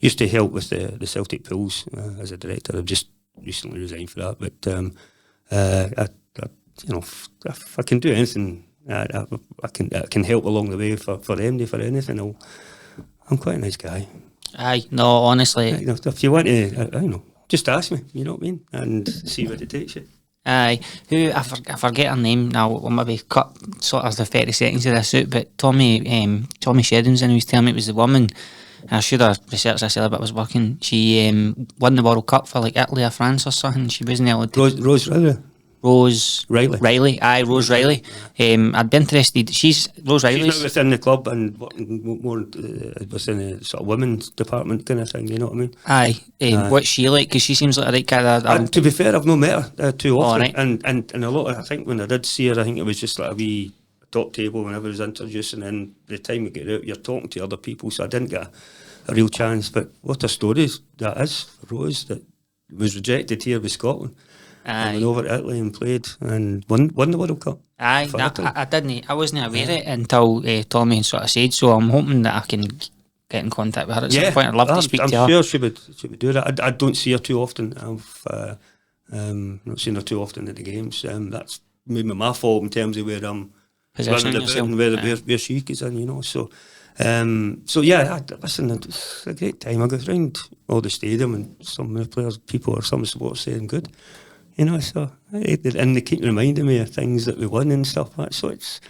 used to help with the Celtic pools as a director. I've just recently resigned for that, but if I can do anything, I can help along the way for them, for anything. I'm quite a nice guy. Aye, no, honestly. If you want to, just ask me, you know what I mean, and see where it takes you. Aye, I forget her name now. We'll maybe cut sort of the 30 seconds of this out. But Tommy Shedden's in, who was telling me it was the woman. I should have researched this earlier, but I was working. She won the World Cup for like Italy or France or something. She wasn't able to. Rose Riley. Aye, Rose Riley. I'd be interested. Rose Riley. She's now within the club and working more within the sort of women's department kind of thing, you know what I mean? Aye. What's she like? Because she seems like a right kind of... to be fair, I've not met her too often. Right. And a lot of, I think when I did see her, I think it was just like a wee top table whenever I was introducing, and by the time we get out, you're talking to other people, so I didn't get a real chance. But what a story that is for Rose, that was rejected here with Scotland. I went over to Italy and played and won the World Cup. I didn't. I wasn't aware of it until Tommy sort of said. So I'm hoping that I can get in contact with her at some point. I'd love to speak to her. I'm sure she would do that. I don't see her too often. I've not seen her too often at the games. That's maybe my fault in terms of where I'm positioning yourself, and where she is in. So listen, it's a great time. I go around all the stadium and some of the people of the supporters saying good. So and they keep reminding me of things that we won and stuff like that. So it's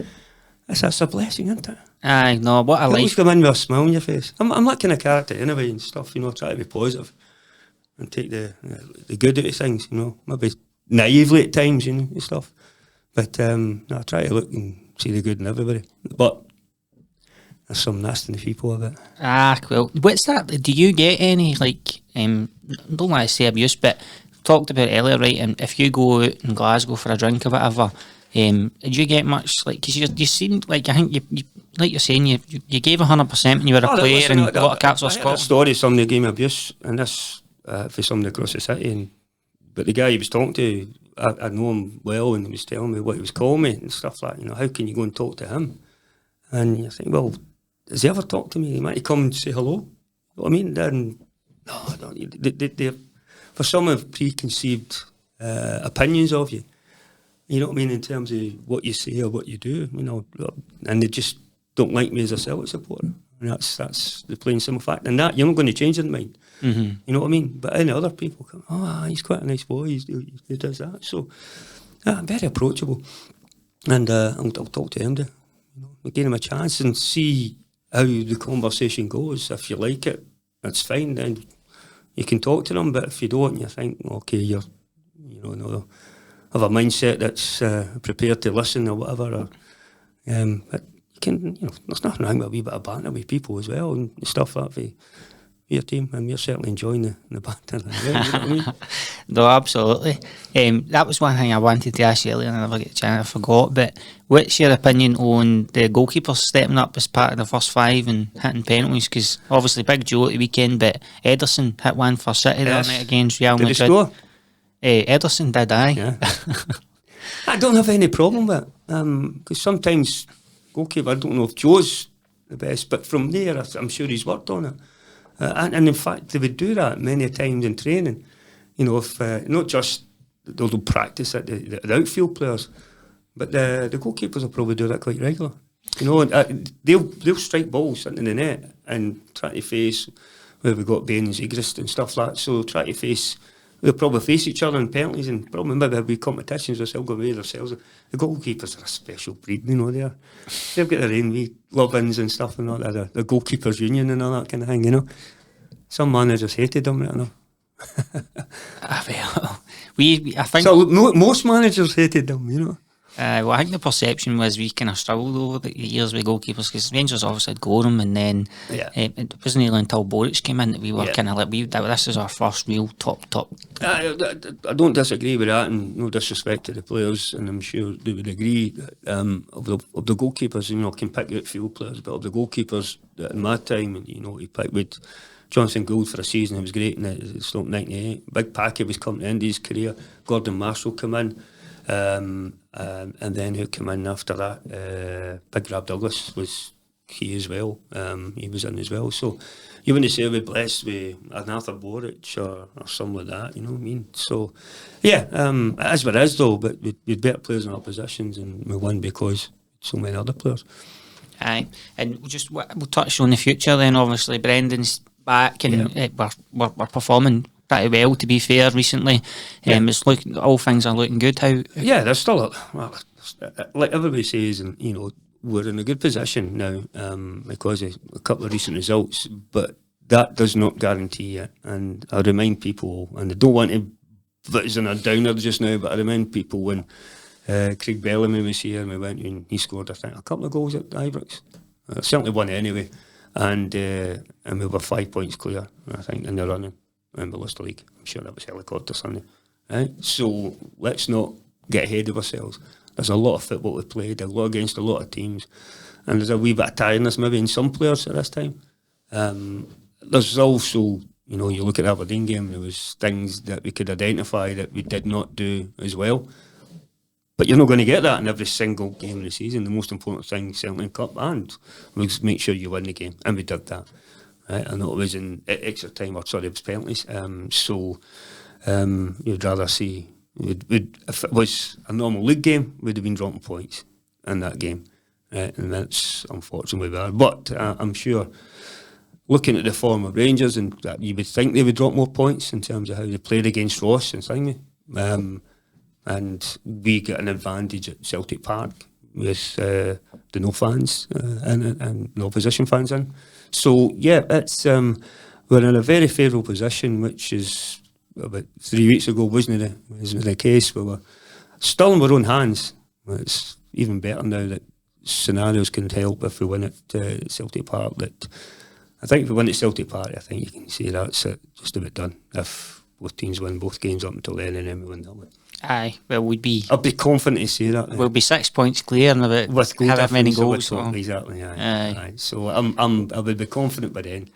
a blessing, isn't it? Aye, no, what I like. Always come in with a smile on your face. I'm that kind of character anyway and stuff. Try to be positive and take the good out of things. Maybe naively at times, and stuff. But I try to look and see the good in everybody. But there's some nasty people of it. Well, what's that? Do you get any don't want to say abuse, but talked about earlier, right? And if you go out in Glasgow for a drink or whatever, do you get much because you seem like, I think you like you're saying you gave 100% when you were a player and a lot of caps for Scotland. A story, somebody gave me abuse, and this for somebody across the city, but the guy he was talking to, I know him well, and he was telling me what he was calling me and stuff like how can you go and talk to him? And you think, well, has he ever talked to me? He might come and say hello. You know what I mean? Then no, I don't. They're for some of preconceived opinions of you. You know what I mean, in terms of what you say or what you do, and they just don't like me as a Celtic supporter. And that's the plain simple fact. And that, you're not going to change their mind. Mm-hmm. You know what I mean? But any other people come, he's quite a nice boy, he does that. So, I'm very approachable. And I'll talk to him, give him a chance and see how the conversation goes. If you like it, that's fine. Then you can talk to them. But if you don't, you think, okay, you know, have a mindset that's prepared to listen or whatever. Or, but you can, you know, there's nothing wrong with a wee bit of banter with people as well and stuff that for your team, and we're certainly enjoying the banter. You know what I mean? No, absolutely. That was one thing I wanted to ask you earlier and I never get a chance, I forgot. But what's your opinion on the goalkeepers stepping up as part of the first five and hitting penalties? Because obviously Big Joe at the weekend, but Ederson hit one for City the other night against Real Madrid. Did he score? Ederson did, aye. Yeah. I don't have any problem with it, because sometimes goalkeeper, I don't know if Joe's the best, but from there I'm sure he's worked on it. And in fact, they would do that many times in training. You know, if not just they'll practice it, the outfield players, but the goalkeepers will probably do that quite regular. You know, they'll strike balls into the net and try to face where we got Bain and Zegras and stuff like that. So try to face. They'll probably face each other in penalties and probably maybe there'll be competitions they'll go away themselves. The goalkeepers are a special breed, you know. They've got their own wee love-ins and stuff and all that. The goalkeepers union and all that kind of thing, you know. Some managers hated them, right enough. Well, I think so. Most managers hated them, you know. Well, I think the perception was we kind of struggled over the years with goalkeepers because Rangers obviously had Gorham, and then it wasn't really until Boric came in that we were kind of like, this is our first real top. I don't disagree with that, and no disrespect to the players, and I'm sure they would agree that, of the goalkeepers, you know, can pick out field players, but of the goalkeepers in my time, and you know, he picked with Johnson Gould for a season, it was great, and it stopped 98. Big Packy was coming to the end of his career. Gordon Marshall came in. And then who came in after that? Big Rob Douglas was key as well. He was in as well. So you wouldn't say we're blessed with an Arthur Boric or something like that, you know what I mean? So yeah, it is what it is though, but we'd better players in our positions and we won because so many other players. Aye, and just we'll touch on the future then. Obviously Brendan's back and we're performing pretty well, to be fair, recently. It's looking, all things are looking good. How? Yeah, there's still like everybody says, and you know, we're in a good position now because of a couple of recent results, but that does not guarantee it. And I remind people, and I don't want to put us in a downer just now, but I remind people when Craig Bellamy was here and we went and he scored, I think, a couple of goals at Ibrox. Certainly one anyway, and we were 5 points clear, I think, in the running. And we lost the league. I'm sure that was helicopter Sunday. Right? So let's not get ahead of ourselves. There's a lot of football we've played, a lot against a lot of teams, and there's a wee bit of tiredness maybe in some players at this time. There's also, you know, you look at the Aberdeen game, there was things that we could identify that we did not do as well. But you're not going to get that in every single game of the season. The most important thing, certainly in Cup, and was make sure you win the game, and we did that. Right? I know it was in extra time, or sorry, it was penalties. You'd rather see, if it was a normal league game, we'd have been dropping points in that game. Right? And that's unfortunately we were. But I'm sure, looking at the form of Rangers, and you would think they would drop more points in terms of how they played against Ross and thingy. And we get an advantage at Celtic Park with the no fans and no opposition fans in. So yeah, it's we're in a very favourable position, which is about 3 weeks ago wasn't the case. We were still in our own hands. It's even better now that scenarios can help if we win at Celtic Park. That I think if we win at Celtic Park, I think you can say that's it, just about done. If both teams win both games up until then, and then we win that one. Aye, well, I'd be confident to say that. We'll be 6 points clear and about with goal however many goals. Exactly, aye. So I would be confident by then.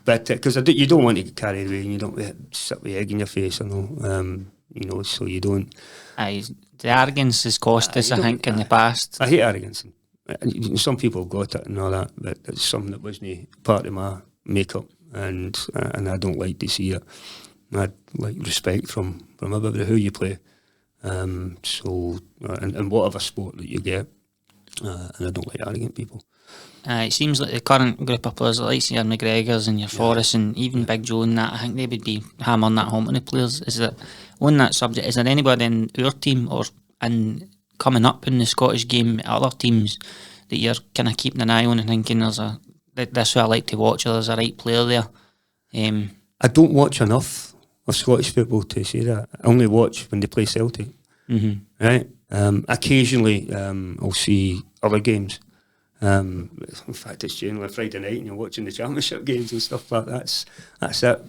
But because you don't want to get carried away, and you don't sit with egg in your face, you know, so you don't. Aye, the arrogance has cost us, I think, in the past. I hate arrogance. And some people have got it and all that, but it's something that wasn't part of my makeup, and I don't like to see it. I'd like respect from everybody who you play. So in whatever sport that you get, and I don't like arrogant people. It seems like the current group of players, like your McGregors and your Forrest and even Big Joe and that, I think they would be hammering that home on the players. Is that on that subject? Is there anybody in our team or in coming up in the Scottish game, other teams that you're kind of keeping an eye on and thinking this who I like to watch, or there's a right player there? I don't watch enough of Scottish football to say that. I only watch when they play Celtic. Right? Occasionally, I'll see other games. In fact, it's generally a Friday night and you're watching the Championship games and stuff like that. That's it.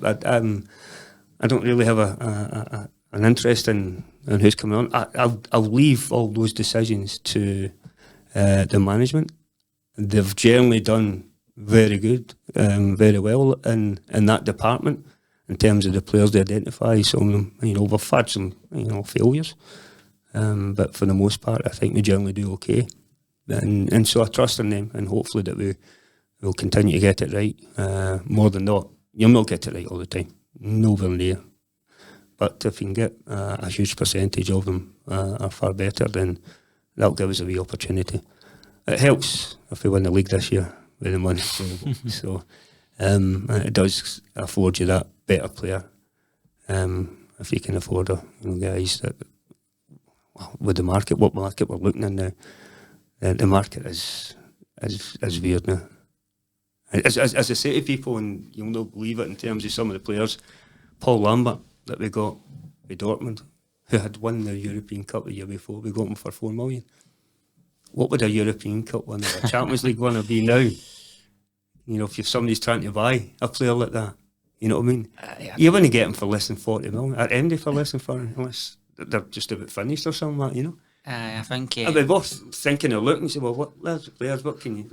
I don't really have an interest in who's coming on. I'll leave all those decisions to the management. They've generally done very good, very well in that department in terms of the players they identify. Some of them, we've had some, failures, but for the most part, I think we generally do okay. And so I trust in them, and hopefully that we will continue to get it right. More than not, you'll not get it right all the time, nowhere near. But if you can get a huge percentage of them are far better, then that'll give us a wee opportunity. It helps if we win the league this year with the money. So it does afford you that better player. If you can afford guys that, with the market, what market we're looking at now, the market is weird now. As I say to people, and you'll not believe it in terms of some of the players, Paul Lambert that we got with Dortmund, who had won the European Cup the year before, we got him for 4 million. What would a European Cup winner, a Champions League winner be now? If somebody's trying to buy a player like that, you know what I mean? You wouldn't get him for less than 40 million, or MD for less than 40, unless they're just about finished or something like that, I think... I'd be worth thinking of looking and say, well, what players, what can you...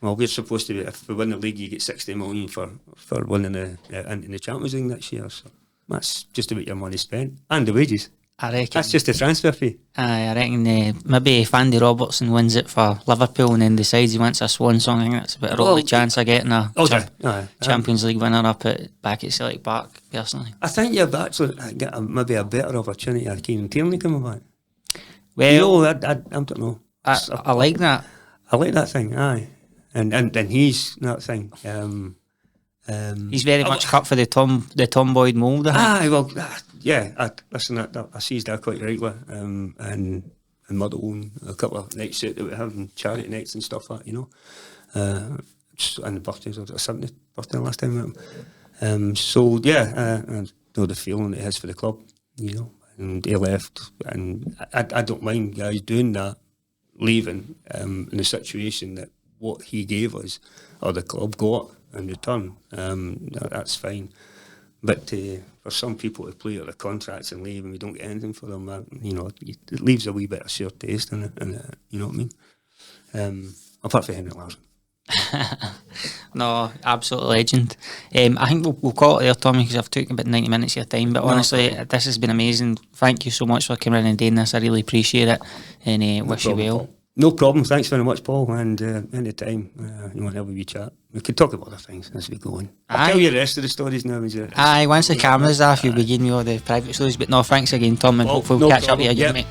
Well, we're supposed to be, if we win the league, you get 60 million for winning into the Champions League next year. So that's just about your money spent. And the wages. I reckon. That's just the transfer fee. I reckon maybe if Andy Robertson wins it for Liverpool and then decides he wants a swan song, I think that's a bit of a chance of getting a Champions League winner back at Celtic Park, personally. I think you've actually got maybe a better opportunity of Kieran Tierney coming back. Well, I don't know. I like that. I like that thing, aye. And he's that thing. He's very much cut for the Tom Boyd mould. Well, yeah. Listen, I sees that quite rightly. And Motherwell, a couple of nights out that we have, and charity nights and stuff like that, and the birthdays, or 70th birthday last time we met him. So yeah, I know the feeling it has for the club, and he left, and I don't mind guys doing that, leaving in a situation that what he gave us or the club got in return, that's fine. But for some people to play out their contracts and leave and we don't get anything for them, it leaves a wee bit of sour taste in it, you know what I mean? Apart from Henrik Larsson. No, absolute legend. I think we'll call it there, Tommy, because I've taken about 90 minutes of your time, but honestly, this has been amazing. Thank you so much for coming in and doing this. I really appreciate it, and wish you well. Paul. No problem. Thanks very much, Paul. And any time you want to have a wee chat, we could talk about other things as we go on. I'll tell you the rest of the stories now. Once the camera's off, you'll begin with all the private stories. But no, thanks again, Tom, and hopefully we'll catch up with you again, mate.